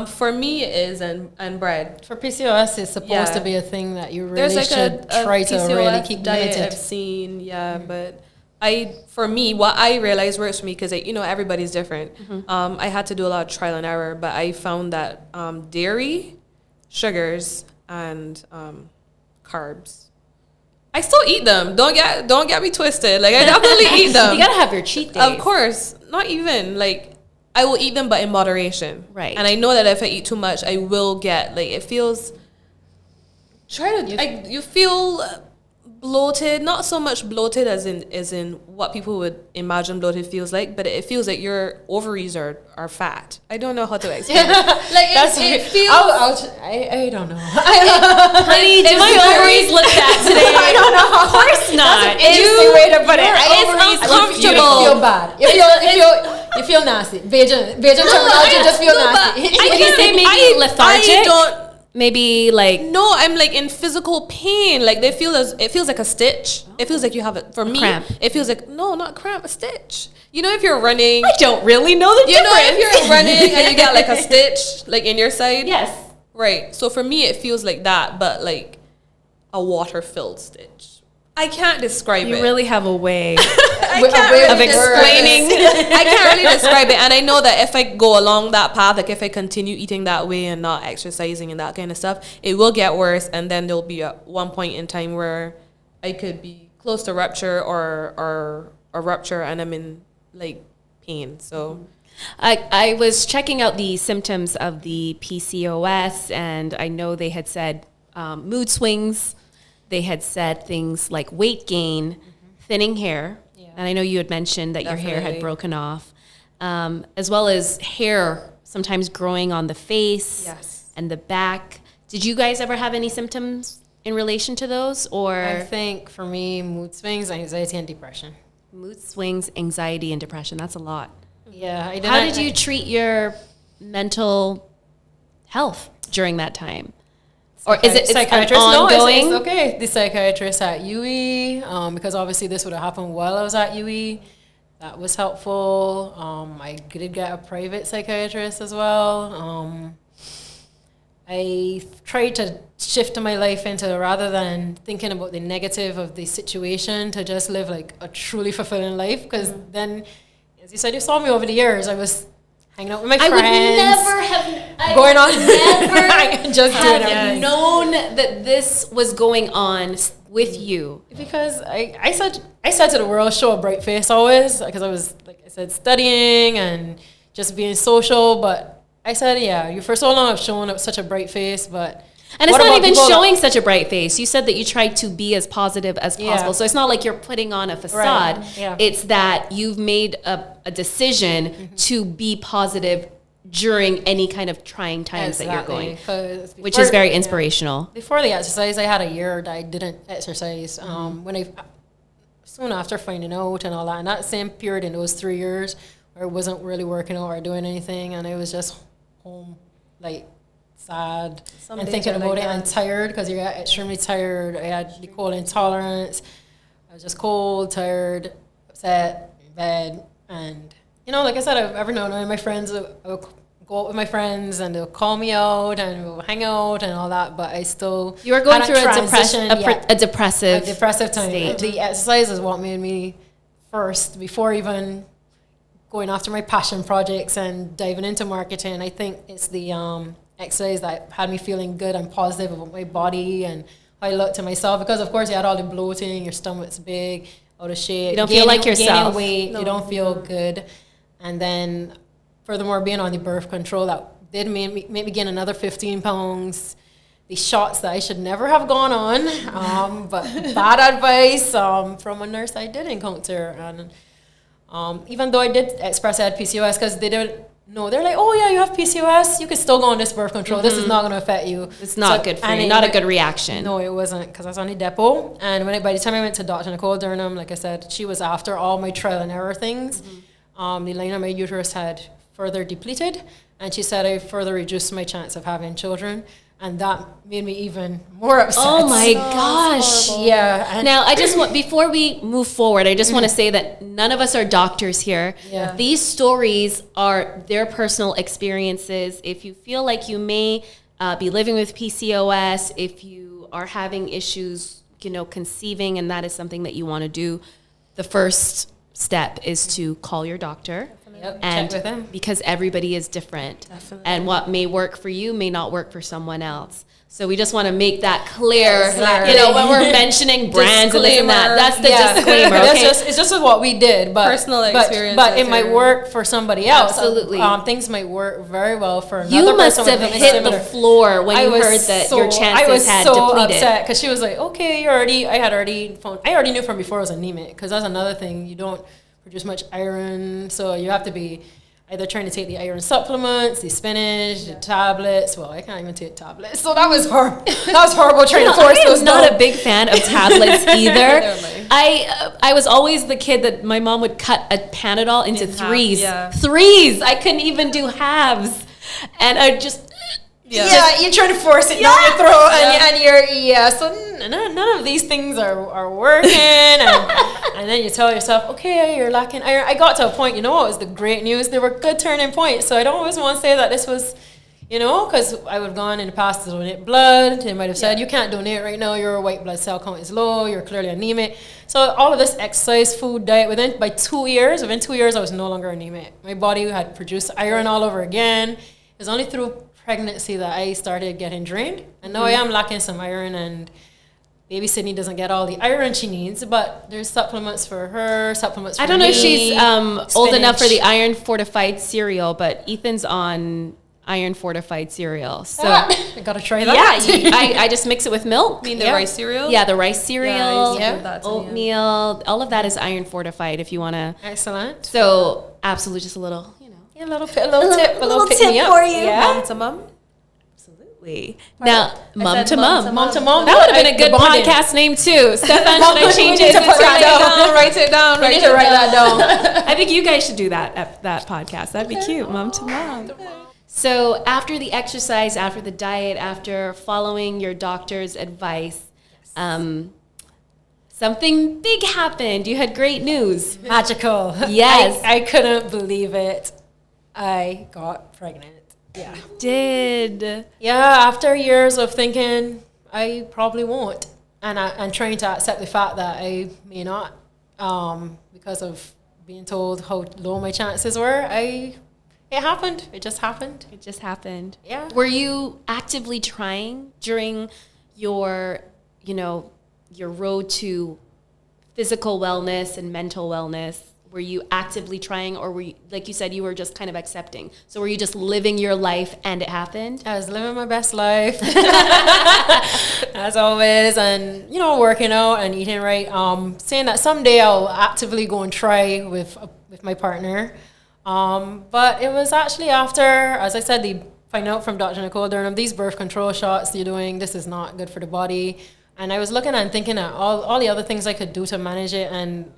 For me, it is, and bread. For PCOS, it's supposed Yeah. to be a thing that you really There's like should a try to PCOS really keep diet limited. I've seen, but for me, what I realized works for me, because everybody's different. I had to do a lot of trial and error, but I found that dairy, sugars, and carbs. I still eat them. Don't get me twisted. I definitely eat them. You gotta have your cheat days. Of course, not even I will eat them, but in moderation. Right. And I know that if I eat too much, I will get it feels. You feel bloated, not so much bloated as in what people would imagine bloated feels like, but it feels like your ovaries are fat. I don't know how to explain it. It feels. I don't know. Honey, do my ovaries look fat today? I don't know. Of course not. Interesting way to put it. It's uncomfortable. You feel bad. You feel nasty. Vagin terminology, just feel nasty. Would you say maybe lethargic? I don't. Maybe No, I'm in physical pain. It feels like a stitch. It feels like you have it. For me, cramp. it feels like not cramp, a stitch. If you're running, I don't really know the difference. if you're running and you get a stitch in your side. Yes. Right. So for me, it feels like that, but a water-filled stitch. I can't describe it. You really have a way I can't really of explaining. I can't really describe it. And I know that if I go along that path, if I continue eating that way and not exercising and that kind of stuff, it will get worse. And then there'll be one point in time where I could be close to rupture or a rupture, and I'm in pain. So I was checking out the symptoms of the PCOS, and I know they had said mood swings, they had said things like weight gain, thinning hair, and I know you had mentioned that your hair had broken off, as well as hair sometimes growing on the face and the back. Did you guys ever have any symptoms in relation to those? Or I think for me, mood swings, anxiety, and depression. Mood swings, anxiety, and depression. That's a lot. Yeah. How did you treat your mental health during that time? Or is it psychiatrist? Ongoing? No, it's okay. The psychiatrist at UE, because obviously this would have happened while I was at UE. That was helpful. I did get a private psychiatrist as well. I tried to shift my life into, rather than thinking about the negative of the situation, to just live like a truly fulfilling life. Because then, as you said, you saw me over the years. I was hanging out with my friends. I would never have known that this was going on with you. Because I said to the world, show a bright face always. Because I was, like I said, studying and just being social. But I said, you for so long have shown up such a bright face, but... And it's not even showing such a bright face. You said that you tried to be as positive as possible. So it's not like you're putting on a facade. Right. Yeah. It's that you've made a decision to be positive during any kind of trying times that you're going, which is very inspirational. Before the exercise, I had a year that I didn't exercise. Soon after finding out and all that, and that same period in those 3 years where I wasn't really working out or doing anything, and I was just home, like, sad and thinking about it and tired, because you get extremely tired. I had the cold intolerance. I was just cold, tired, upset, in bed. And, like I said, every now and then my friends, I would go out with my friends and they'll call me out and we'll hang out and all that, but I still... You were going through a depressive time. State. The exercise is what made me first, before even going after my passion projects and diving into marketing. I think it's the exercise that had me feeling good and positive about my body and how I looked to myself, because of course you had all the bloating, your stomach's big, out of shape. You don't feel like yourself. Gaining weight, you don't feel good. And then furthermore, being on the birth control, that did make me gain another 15 pounds. The shots that I should never have gone on, but bad advice from a nurse I did encounter. And even though I did express I had PCOS, because they didn't know, they're like, oh yeah, you have PCOS, you could still go on this birth control. This is not going to affect you. It's not good for you. Not a good reaction. No, it wasn't, because I was on the depot. And by the time I went to Dr. Nicole Durham, like I said, she was after all my trial and error things. The line of my uterus had further depleted, and she said I further reduced my chance of having children. And that made me even more upset. Oh my gosh. Yeah. Now, I just want, before we move forward, I just want to say that none of us are doctors here. Yeah. These stories are their personal experiences. If you feel like you may be living with PCOS, if you are having issues, conceiving, and that is something that you want to do, the first step is to call your doctor. Yep, and check with them. because everybody is different. Definitely. And what may work for you may not work for someone else. So we just want to make that clear. Exactly. When we're mentioning brands and this and that, that's the disclaimer. Okay? It's just what we did, but personal experience. But it might work for somebody else. Absolutely. Things might work very well for another You must person. have hit the floor when you heard that your chances had depleted. I was so upset, because she was like, "Okay, I already knew from before I was anemic, because that's another thing. You don't produce much iron, so you have to be either trying to take the iron supplements, the spinach, the tablets. Well, I can't even take tablets, so that was horrible. That was horrible trying to force those. I'm not a big fan of tablets either. I was always the kid that my mom would cut a Panadol into threes. Threes. I couldn't even do halves, and I just. You're trying to force it down your throat, and you're so none of these things are working, and then you tell yourself, okay, you're lacking iron. I got to a point, what was the great news? There were good turning points, so I don't always want to say that this was, because I would have gone in the past to donate blood. They might have said, you can't donate right now, your white blood cell count is low, you're clearly anemic. So all of this exercise, food, diet, within 2 years, I was no longer anemic. My body had produced iron all over again. It was only through pregnancy that I started getting drained, and now I am lacking some iron, and baby Sydney doesn't get all the iron she needs, but there's supplements for her, supplements for me. I don't know if she's old enough for the iron fortified cereal, but Ethan's on iron fortified cereal. So I gotta try that. Yeah, I just mix it with milk. You mean the rice cereal? Yeah, the rice cereal, Yeah, oatmeal, all of that is iron fortified if you want to. Excellent. So absolutely just a little, A little tip for you. Yeah. Mom to mom. Absolutely. Now, mom to Mom mom. to mom. That would have been a good podcast name too. Stefan, should I change it? Write it down. We need to write that down. I think you guys should do that podcast. That'd be cute. Mom to mom. So after the exercise, after the diet, after following your doctor's advice, something big happened. You had great news. Magical. Yes. I couldn't believe it. I got pregnant. Yeah. Did. Yeah, after years of thinking I probably won't, and trying to accept the fact that I may not, because of being told how low my chances were, it happened. It just happened. It just happened. Yeah. Were you actively trying during your, your road to physical wellness and mental wellness? Were you actively trying, or were you, like you said, you were just kind of accepting? So were you just living your life and it happened? I was living my best life, as always, and working out and eating right. Saying that someday I'll actively go and try with my partner. But it was actually after, as I said, they find out from Dr. Nicole Durham, these birth control shots you're doing, this is not good for the body. And I was looking and thinking at all the other things I could do to manage it, and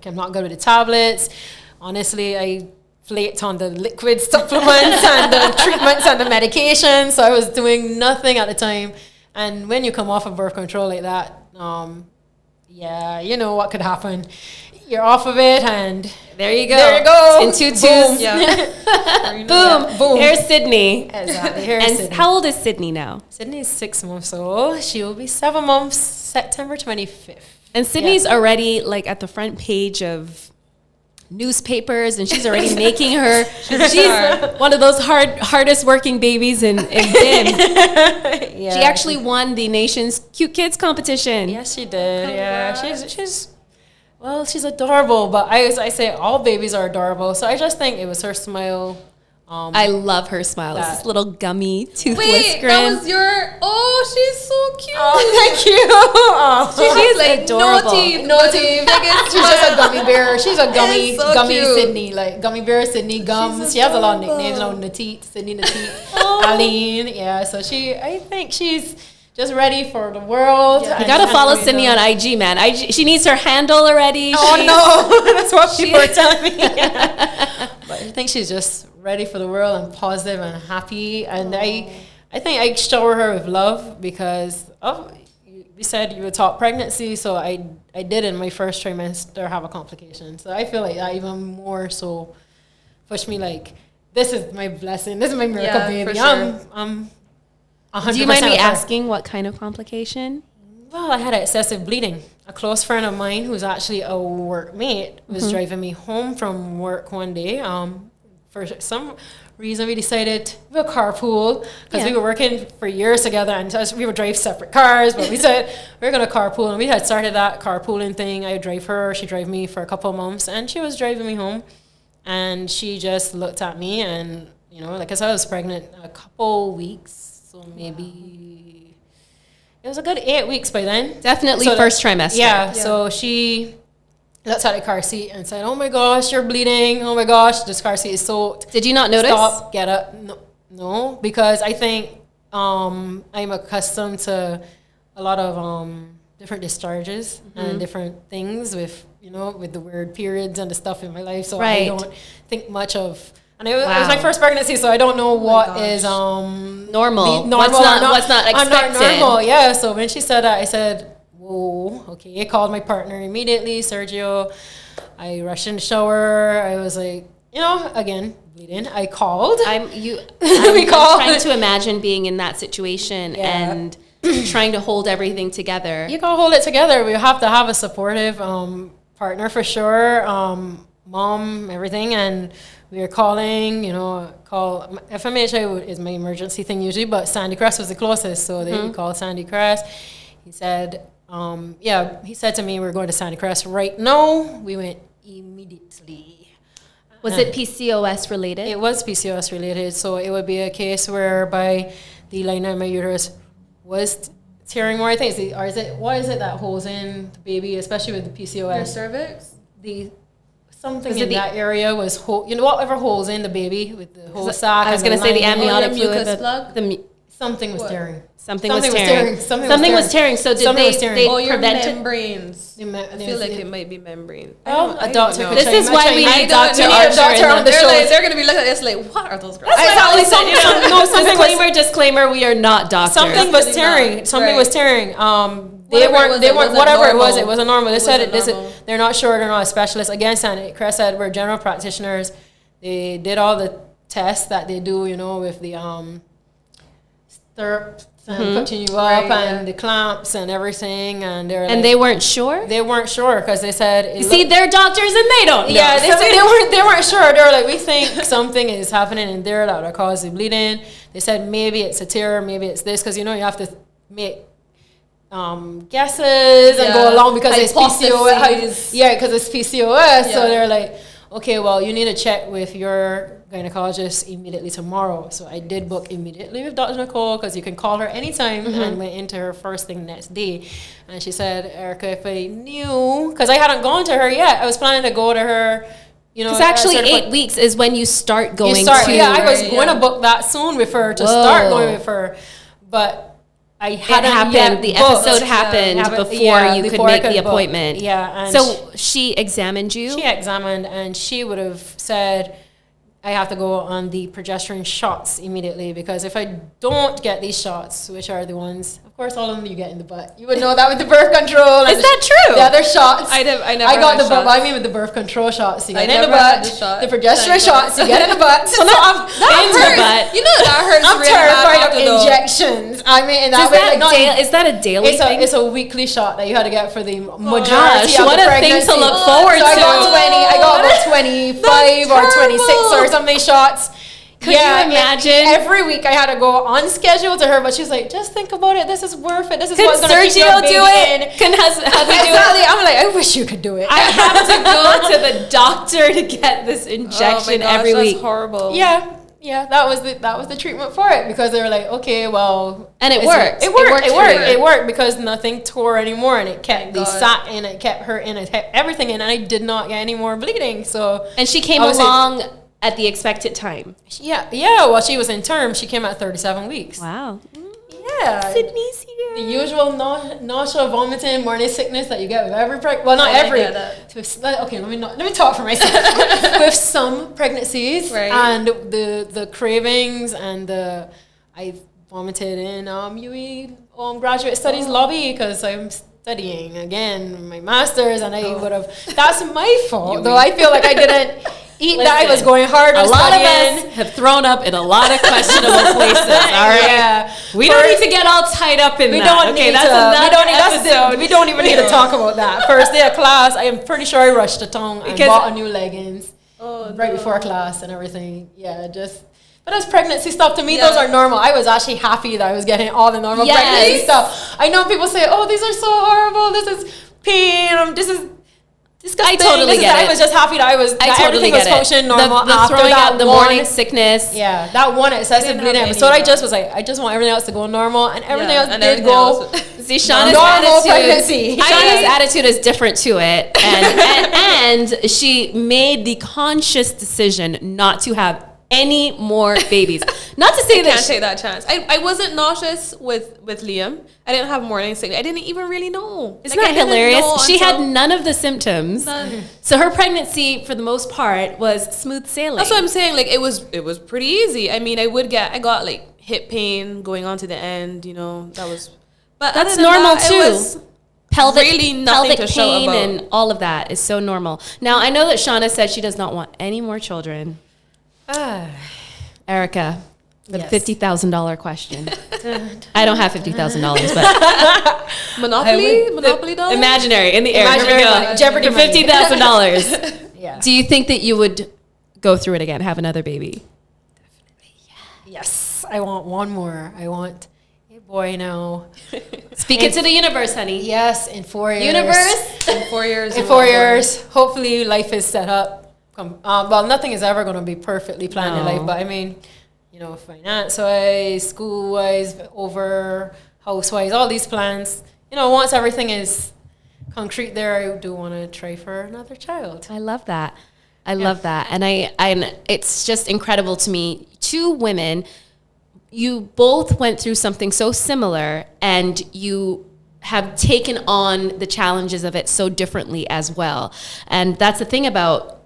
I'm not good with the tablets. Honestly, I flaked on the liquid supplements and the treatments and the medication. So I was doing nothing at the time. And when you come off of birth control like that, you know what could happen. You're off of it, and there you go. There you go. In tutus. Yeah. Boom. Here's Sydney. Exactly. And how old is Sydney now? Sydney is 6 months old. She will be 7 months, September 25th. And Sydney's already like at the front page of newspapers, and she's already making her. She's one of those hardest working babies in BIM. Yeah. She actually won the nation's cute kids competition. Yes, she did. Yeah, she's adorable. But I say all babies are adorable. So I just think it was her smile. I love her smile. It's this little gummy, toothless Wait, grin. that was your... Oh, she's so cute. Oh, thank you. Oh. She's like adorable. No teeth. She's just a gummy bear. She's a It's so gummy cute. Sydney, like gummy bear Sydney Gums. She has a lot of nicknames on Nateet, Sydney Nateet, Aline. Yeah, so I think she's just ready for the world. You gotta follow Sydney on IG, man. She needs her handle already. No, that's what people are telling me. But I think she's just ready for the world and positive and happy. And I think I shower her with love because you said you would talk pregnancy, so I did in my first trimester have a complication. So I feel like that even more so pushed me like, this is my blessing, this is my miracle baby. For sure. I'm 100% Do you mind me with her. asking what kind of complication? Well, I had excessive bleeding. A close friend of mine who's actually a workmate was driving me home from work one day. For some reason, we decided to do a carpool because we were working for years together, and we would drive separate cars. But we said we're going to carpool, and we had started that carpooling thing. I would drive her, she drove me for a couple of months, and she was driving me home. And she just looked at me, and like I said, I was pregnant a couple weeks, so maybe it was a good 8 weeks by then. Definitely So first trimester. Yeah, so she looked at the car seat and said, "Oh my gosh, you're bleeding. Oh my gosh, this car seat is soaked. Did you not notice? Stop, get up." No, because I think I'm accustomed to a lot of different discharges and different things with the weird periods and the stuff in my life. So I don't think much of. And it was my first pregnancy, so I don't know what is normal. What's not expected. normal. Yeah. So when she said that, I said, "Whoa, okay." I called my partner immediately, Sergio. I rushed in the shower. I was like, again, bleeding. I called. I'm trying to imagine being in that situation and trying to hold everything together. You gotta hold it together. We have to have a supportive partner for sure. Mom, everything, and we were calling. Call FMHI is my emergency thing usually, but Sandy Crest was the closest, so they called Sandy Crest. He said, he said to me, "We're going to Sandy Crest right now." We went immediately. Was it PCOS related? It was PCOS related, so it would be a case whereby the lining of my uterus was tearing more. I think what is it that holds in the baby, especially with the PCOS? Your cervix? Something in that area was whatever holds in the baby with the whole sac. I was going to say the amniotic fluid. Something was tearing. Something was tearing. Something was tearing. So did they prevent it? Membranes. I feel like it might be membrane. A doctor. This is why we need doctor on the show. They're going to be looking at this like, what are those girls? Disclaimer, we are not doctors. Something was tearing. Something was tearing. They weren't whatever it was. It wasn't normal. They said they're not sure. They're not a specialist. Again, Chris said we're general practitioners. They did all the tests that they do, with the stirrups and putting you up and the clamps and everything, and they weren't sure. They weren't sure because they said they're doctors and they don't know. Yeah, they weren't sure. They were like, we think something is happening in there that would cause the bleeding. They said maybe it's a tear, maybe it's this, because you have to make guesses and go along because it's PCOS. Because it's PCOS. So they're like, okay, well, you need to check with your gynecologist immediately tomorrow. So I did book immediately with Dr. Nicole, because you can call her anytime, and went into her first thing next day. And she said, Erica, if I knew, because I hadn't gone to her yet, I was planning to go to her. Because actually 8 weeks is when you start going I was going to book that soon with her to start going with her. But the episode happened before you could make the appointment. And so she examined you? She examined, and she would have said, I have to go on the progesterone shots immediately, because if I don't get these shots, which are the ones, of course, all of them you get in the butt. You would know that with the birth control. Is that true? The other shots. I got the butt. I mean, with the birth control shots, you get in the butt. The progesterone shots, you get in the butt. So that hurts. You know that hurts. I'm terrified of injections. I mean, is that a daily thing? It's a weekly shot that you had to get for the majority of what the a thing pregnancy. to look forward to. I got about 25 or 26 or something shots. Could you imagine? Every week I had to go on schedule to her, but she's like, just think about it. This is worth it. This is what's going to keep your baby in. Can Hubby do it? I'm like, I wish you could do it. I have to go to the doctor to get this injection every week. That's horrible. Yeah, that was the treatment for it, because they were like, okay, well, and it worked. It worked because nothing tore anymore, and it kept the sac in, it kept her in, it kept everything in, and I did not get any more bleeding. So, and she came along at the expected time. Yeah. Well, she was in term. She came at 37 weeks. Wow. Yeah. Sydney's here. The usual nausea, vomiting, morning sickness that you get with every pregnancy. Well, not every. Okay, let me talk for myself. With some pregnancies, and the cravings, and I vomited in UE graduate studies lobby, because I'm studying again my master's, and I would have. That's my fault, though. I feel like I didn't. I was going hard. A lot of us have thrown up in a lot of questionable places. All right, we don't need to get all tied up in that. We don't even need to talk about that. First day of class, I am pretty sure I rushed the tongue and bought a new leggings before class and everything. But as pregnancy stuff, to me, those are normal. I was actually happy that I was getting all the normal pregnancy stuff. I know people say, "Oh, these are so horrible. This is pain. This is." I totally get it. I was just happy that everything was functioning normal. The throwing up, the morning sickness. Yeah, that one excessive bleeding episode. I just was like, I just want everything else to go normal, and everything else did go. See, Shauna's attitude is different to it, and she made the conscious decision not to have any more babies. Not to say that can't take that chance. I wasn't nauseous with Liam. I didn't have morning sickness. I didn't even really know. Isn't that hilarious? She had none of the symptoms. None. So her pregnancy, for the most part, was smooth sailing. That's what I'm saying. Like it was pretty easy. I mean, I got like hip pain going on to the end. That was. But that's normal too. Pelvic pain and all of that is so normal. Now I know that Shauna said she does not want any more children. Erica, the $50,000 question. I don't have $50,000, but Monopoly dollars, imaginary in the air. Here we go. Jeopardy for $50,000. Yeah. Do you think that you would go through it again, have another baby? Definitely. Yes, I want one more. I want a boy now. Speak it to the universe, honey. Yes, in 4 years. Universe. In 4 years. In 4 years, hopefully life is set up well, nothing is ever going to be perfectly planned in life, but I mean, you know, finance-wise, school-wise, over house-wise, all these plans, you know, once everything is concrete there, I do want to try for another child. I love that. I love that. And it's just incredible to me. 2 women, you both went through something so similar, and you have taken on the challenges of it so differently as well. And that's the thing about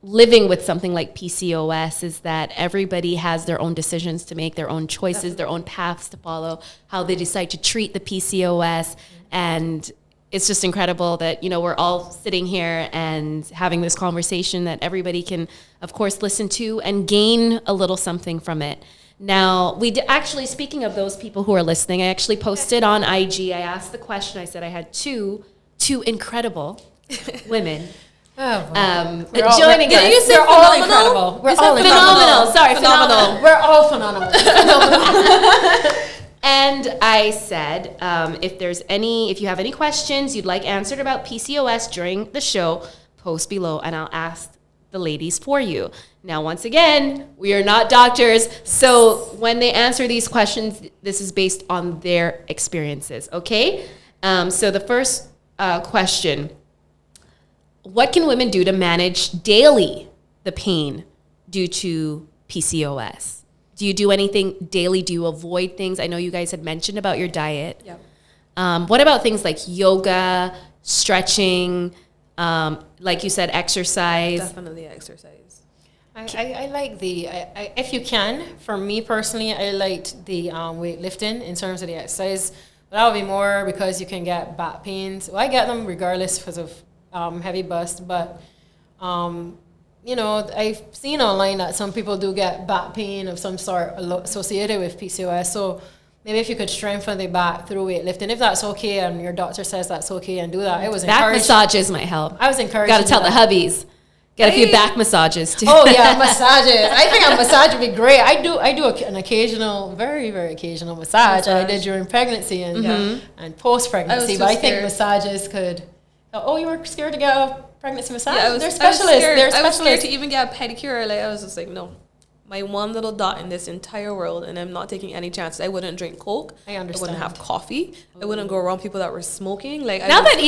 living with something like PCOS, is that everybody has their own decisions to make, their own choices, their own paths to follow, how they decide to treat the PCOS. And it's just incredible that, you know, we're all sitting here and having this conversation that everybody can, of course, listen to and gain a little something from it. Now, actually, speaking of those people who are listening, I actually posted on IG. I asked the question. I said I had two incredible women joining us. You said all incredible. We're all phenomenal. Sorry, phenomenal. We're all phenomenal. And I said, if you have any questions you'd like answered about PCOS during the show, post below, and I'll ask the ladies for you. Now, once again, we are not doctors, so when they answer these questions, this is based on their experiences, okay? So the first question, what can women do to manage daily the pain due to PCOS? Do you do anything daily? Do you avoid things? I know you guys had mentioned about your diet. Yeah. What about things like yoga, stretching, like you said, exercise? Definitely exercise. I like if you can, for me personally, I liked the weightlifting in terms of the exercise. But that would be more because you can get back pains. Well, I get them regardless because of heavy bust, but you know, I've seen online that some people do get back pain of some sort associated with PCOS. So maybe if you could strengthen the back through weightlifting, if that's okay and your doctor says that's okay, and do that. I was back encouraged. Massages might help. I was encouraged. Got to tell the hubbies. Get a few back massages too. Oh yeah, massages. I think a massage would be great. I do an occasional, very, very occasional massage. I did during pregnancy and post pregnancy. But I think massages could. Oh, you were scared to get a pregnancy massage? Yeah, they're specialists. I was scared to even get a pedicure. Like, I was just like, no, my one little dot in this entire world, and I'm not taking any chances. I wouldn't drink Coke. I understand. I wouldn't have coffee. I wouldn't go around people that were smoking. Like, now that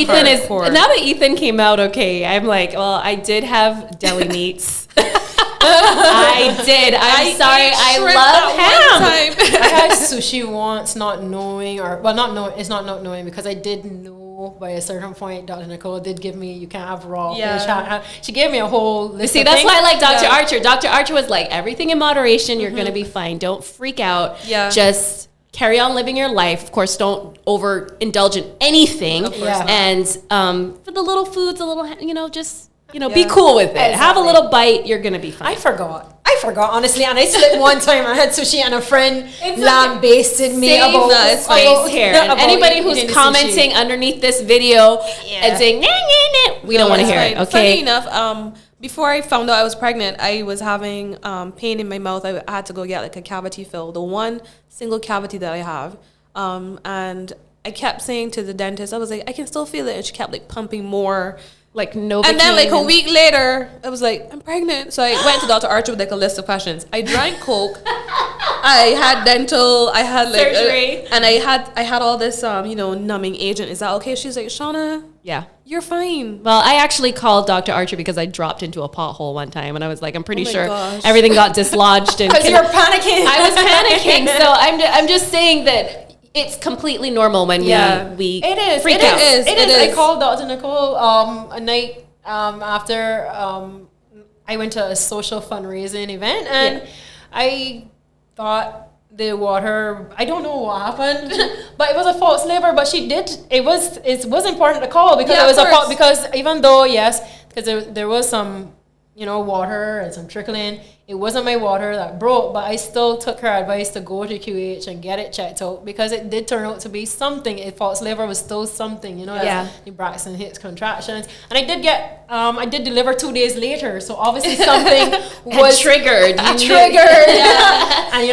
Ethan came out okay, I'm like, well, I did have deli meats. I did. I'm sorry. I love ham. I had sushi once, not knowing, it's not knowing because I did know by a certain point. Dr. Nicole did give me, you can't have raw fish. She gave me a whole list. See, that's why I like Dr. Archer. Dr. Archer was like, everything in moderation. You're gonna be fine. Don't freak out. Yeah. Just carry on living your life. Of course, don't overindulge in anything. And for the little foods, be cool with it. Exactly. Have a little bite. You're gonna be fine. I forgot honestly, and I slipped one time. I had sushi and a friend lambasted me about here. And anybody who's commenting underneath this video and saying we don't want to hear it. Okay. Funny enough, before I found out I was pregnant, I was having pain in my mouth. I had to go get like a cavity fill, the one single cavity that I have, and I kept saying to the dentist, I was like, I can still feel it, and she kept like pumping more. Like Novocaine. And then like a week later, I was like, I'm pregnant. So I went to Dr. Archer with like a list of questions. I drank Coke. I had dental. I had like surgery. And I had all this numbing agent. Is that okay? She's like, Shauna, yeah, you're fine. Well, I actually called Dr. Archer because I dropped into a pothole one time, and I was like, I'm pretty sure everything got dislodged. Because you're panicking. I was panicking. So I'm just saying that it's completely normal when we freak out. It is. I called Dr. Nicole a night after I went to a social fundraising event, and I thought the water, I don't know what happened, but it was a false labor. But she did. It was important to call because it was because even though because there was some water and some trickling, it wasn't my water that broke, but I still took her advice to go to QH and get it checked out because it did turn out to be something. A false liver was still something, you know. The Braxton Hicks contractions, and I did deliver 2 days later, so obviously something was triggered. And you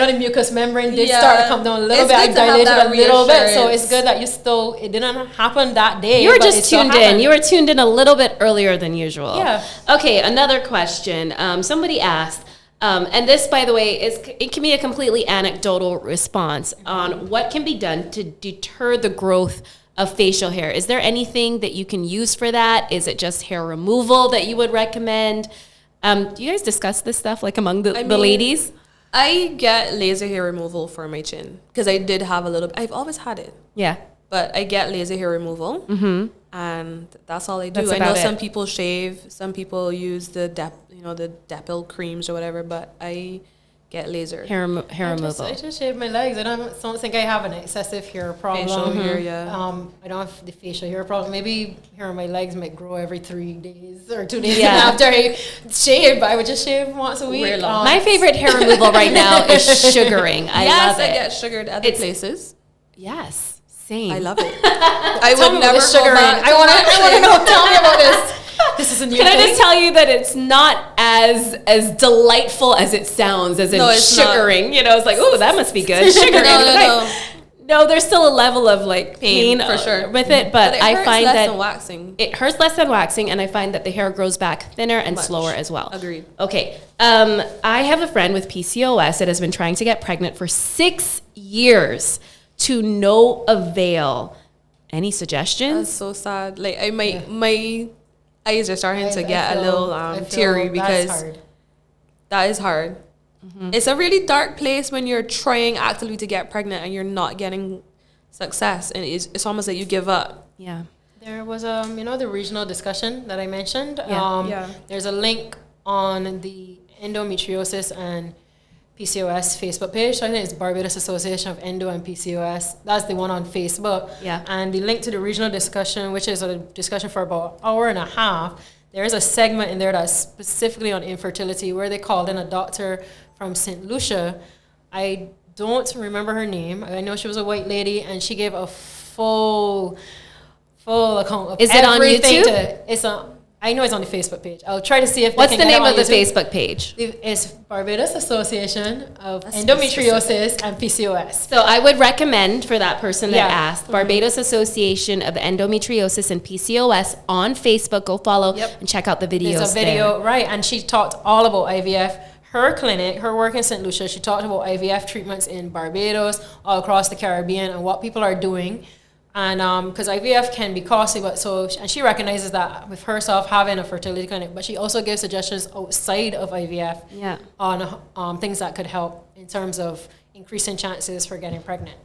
know the mucous membrane did start to come down a little bit. I dilated a little bit, so it's good that it didn't happen that day. You were just tuned in. You were tuned in a little bit earlier than usual. Yeah. Okay, another question. Somebody asked. And this, by the way, it can be a completely anecdotal response on what can be done to deter the growth of facial hair. Is there anything that you can use for that? Is it just hair removal that you would recommend? Do you guys discuss this stuff like among the ladies? I get laser hair removal for my chin because I did have a little. I've always had it. Yeah. But I get laser hair removal, and that's all I do. I know some people shave, some people use the Depil creams or whatever, but I get laser hair removal. I just shave my legs. I don't think I have an excessive hair problem. Facial hair, yeah. I don't have the facial hair problem. Maybe hair on my legs might grow every 3 days or 2 days after I shave, but I would just shave once a week. My favorite hair removal right now is sugaring. I love it. I get sugared other places. Yes. Same. I love it. I would never sugar back. I want to know. Tell me about this. This is a new thing. Can I just tell you that it's not as delightful as it sounds, as in sugaring. Not. You know, it's like, oh, that must be good. Sugaring. No, there's still a level of like pain for sure with it, but I find that it hurts less than waxing, and I find that the hair grows back thinner and slower as well. Agreed. Okay. I have a friend with PCOS that has been trying to get pregnant for 6 years. To no avail. Any suggestions? That's so sad. Like my eyes are starting to get a little teary because that is hard. Mm-hmm. It's a really dark place when you're trying actively to get pregnant and you're not getting success, and it's almost like you give up. Yeah. There was the regional discussion that I mentioned. There's a link on the endometriosis and PCOS Facebook page. So I think it's Barbados Association of Endo and PCOS. That's the one on Facebook. Yeah. And the link to the regional discussion, which is a discussion for about an hour and a half, there is a segment in there that's specifically on infertility where they called in a doctor from St. Lucia. I don't remember her name. I know she was a white lady, and she gave a full account of Is it on YouTube? I know it's on the Facebook page. I'll try to see if. What's the name of the Facebook page? It's Barbados Association of Endometriosis and PCOS. So I would recommend for that person that asked, Barbados Association of Endometriosis and PCOS on Facebook. Go follow and check out the videos. There's a video, right? And she talked all about IVF. Her clinic, her work in St. Lucia, she talked about IVF treatments in Barbados, all across the Caribbean, and what people are doing. And because IVF can be costly, and she recognizes that with herself having a fertility clinic, but she also gives suggestions outside of IVF on things that could help in terms of increasing chances for getting pregnant.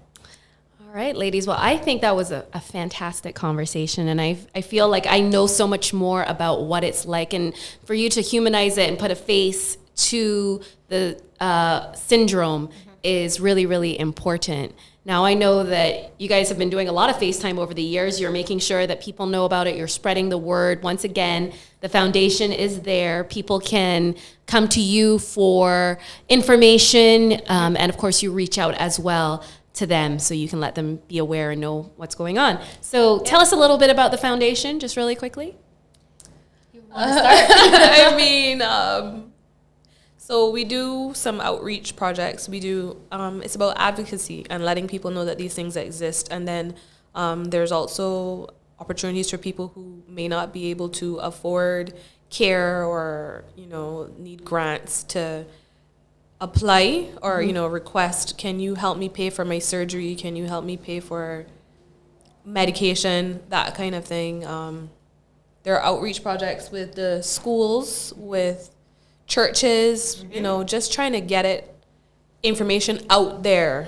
All right, ladies. Well, I think that was a fantastic conversation, and I feel like I know so much more about what it's like, and for you to humanize it and put a face to the syndrome is really, really important. Now, I know that you guys have been doing a lot of FaceTime over the years. You're making sure that people know about it. You're spreading the word. Once again, the foundation is there. People can come to you for information. And, of course, you reach out as well to them so you can let them be aware and know what's going on. So tell us a little bit about the foundation, just really quickly. You want to start? I mean... So we do some outreach projects. We do, it's about advocacy and letting people know that these things exist. And then there's also opportunities for people who may not be able to afford care or, need grants to apply or, request, can you help me pay for my surgery? Can you help me pay for medication? That kind of thing. There are outreach projects with the schools, with churches, just trying to get information out there.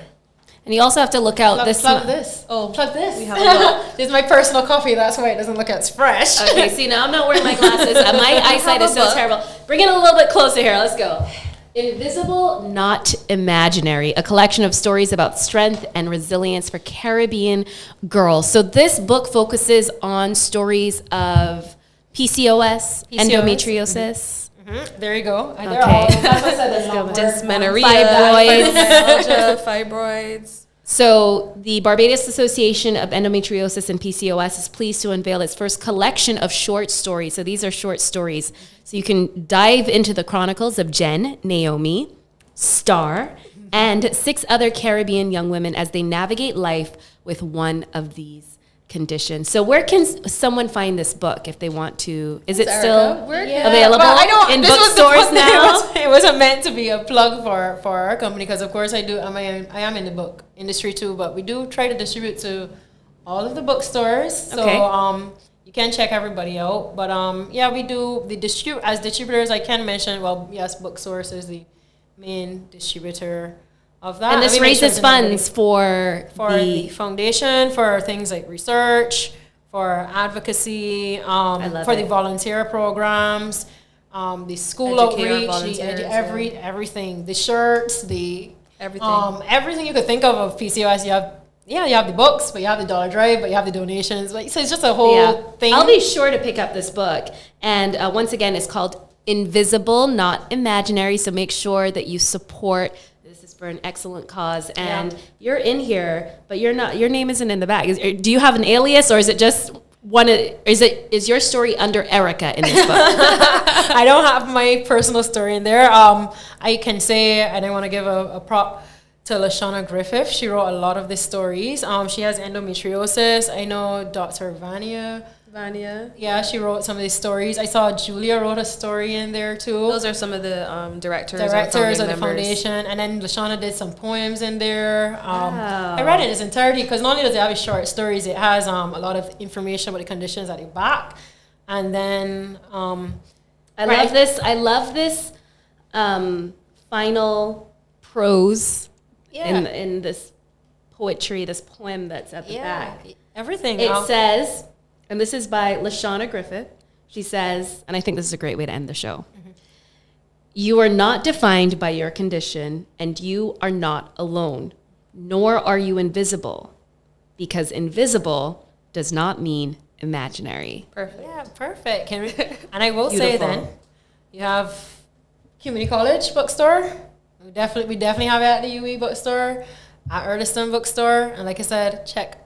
And you also have to look out plug this. Plug this. We have this is my personal coffee. That's why it doesn't look as fresh. Okay, see, now I'm not wearing my glasses. My eyesight is so terrible. Bring it a little bit closer here. Let's go. Invisible, Not Imaginary, a collection of stories about strength and resilience for Caribbean girls. So this book focuses on stories of PCOS. Endometriosis. There you go. Okay. Dysmenorrhea, fibroids. So the Barbados Association of Endometriosis and PCOS is pleased to unveil its first collection of short stories. So these are short stories. So you can dive into the chronicles of Jen, Naomi, Star, and 6 other Caribbean young women as they navigate life with one of these conditions. So where can someone find this book if they want to? Is it still available in bookstores now? It wasn't meant to be a plug for our company because, of course, I am in the book industry too, but we do try to distribute to all of the bookstores. So you can check everybody out. But we do as distributors. I can mention, Booksource is the main distributor of that. And this raises funds for the foundation, for things like research, for advocacy, for the volunteer programs, the school outreach, everything, the shirts, everything you could think of PCOS. You have the books, but you have the dollar drive, but you have the donations. So it's just a whole thing. I'll be sure to pick up this book. And once again, it's called Invisible, Not Imaginary. So make sure that you support. This is for an excellent cause. And you're in here, but you're not. Your name isn't in the back. Do you have an alias, or is it just one? Is your story under Erica in this book? I don't have my personal story in there. I can say, and I want to give a prop to Shauna Griffith. She wrote a lot of these stories. She has endometriosis. I know Dr. Vania. Yeah, she wrote some of these stories. I saw Julia wrote a story in there too. Those are some of the directors of the foundation. And then Shauna did some poems in there. I read it in its entirety because not only does it have short stories, it has a lot of information about the conditions at the back. And then I love this final prose in this poetry, this poem that's at the back. Everything. It says, and this is by Shauna Griffith. She says, and I think this is a great way to end the show. You are not defined by your condition, and you are not alone, nor are you invisible, because invisible does not mean imaginary. Perfect. Yeah, perfect. And I will say then, you have Community College bookstore. We definitely have it at the UE bookstore, at Erdiston bookstore, and like I said, check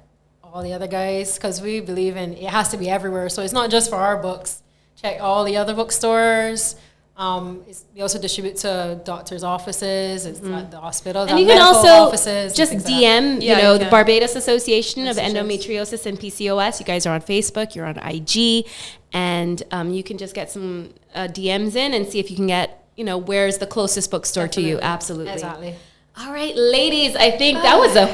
all the other guys because we believe in it has to be everywhere. So it's not just for our books. Check all the other bookstores. We also distribute to doctors' offices. It's at the hospitals. And you can also offices, just DM, the Barbados Association of Endometriosis and PCOS. You guys are on Facebook. You're on IG, and you can just get some DMs in and see if you can get. Where's the closest bookstore to you? Absolutely. Exactly. All right, ladies, I think that was a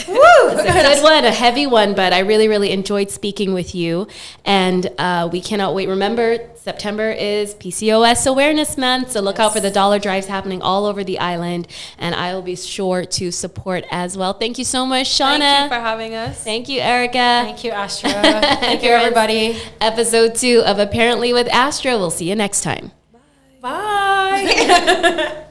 good one, a heavy one, but I really, really enjoyed speaking with you. And we cannot wait. Remember, September is PCOS Awareness Month, so look out for the dollar drives happening all over the island, and I will be sure to support as well. Thank you so much, Shauna. Thank you for having us. Thank you, Erica. Thank you, Astra. Thank you, everybody. Episode 2 of Apparently with Astra. We'll see you next time. Bye.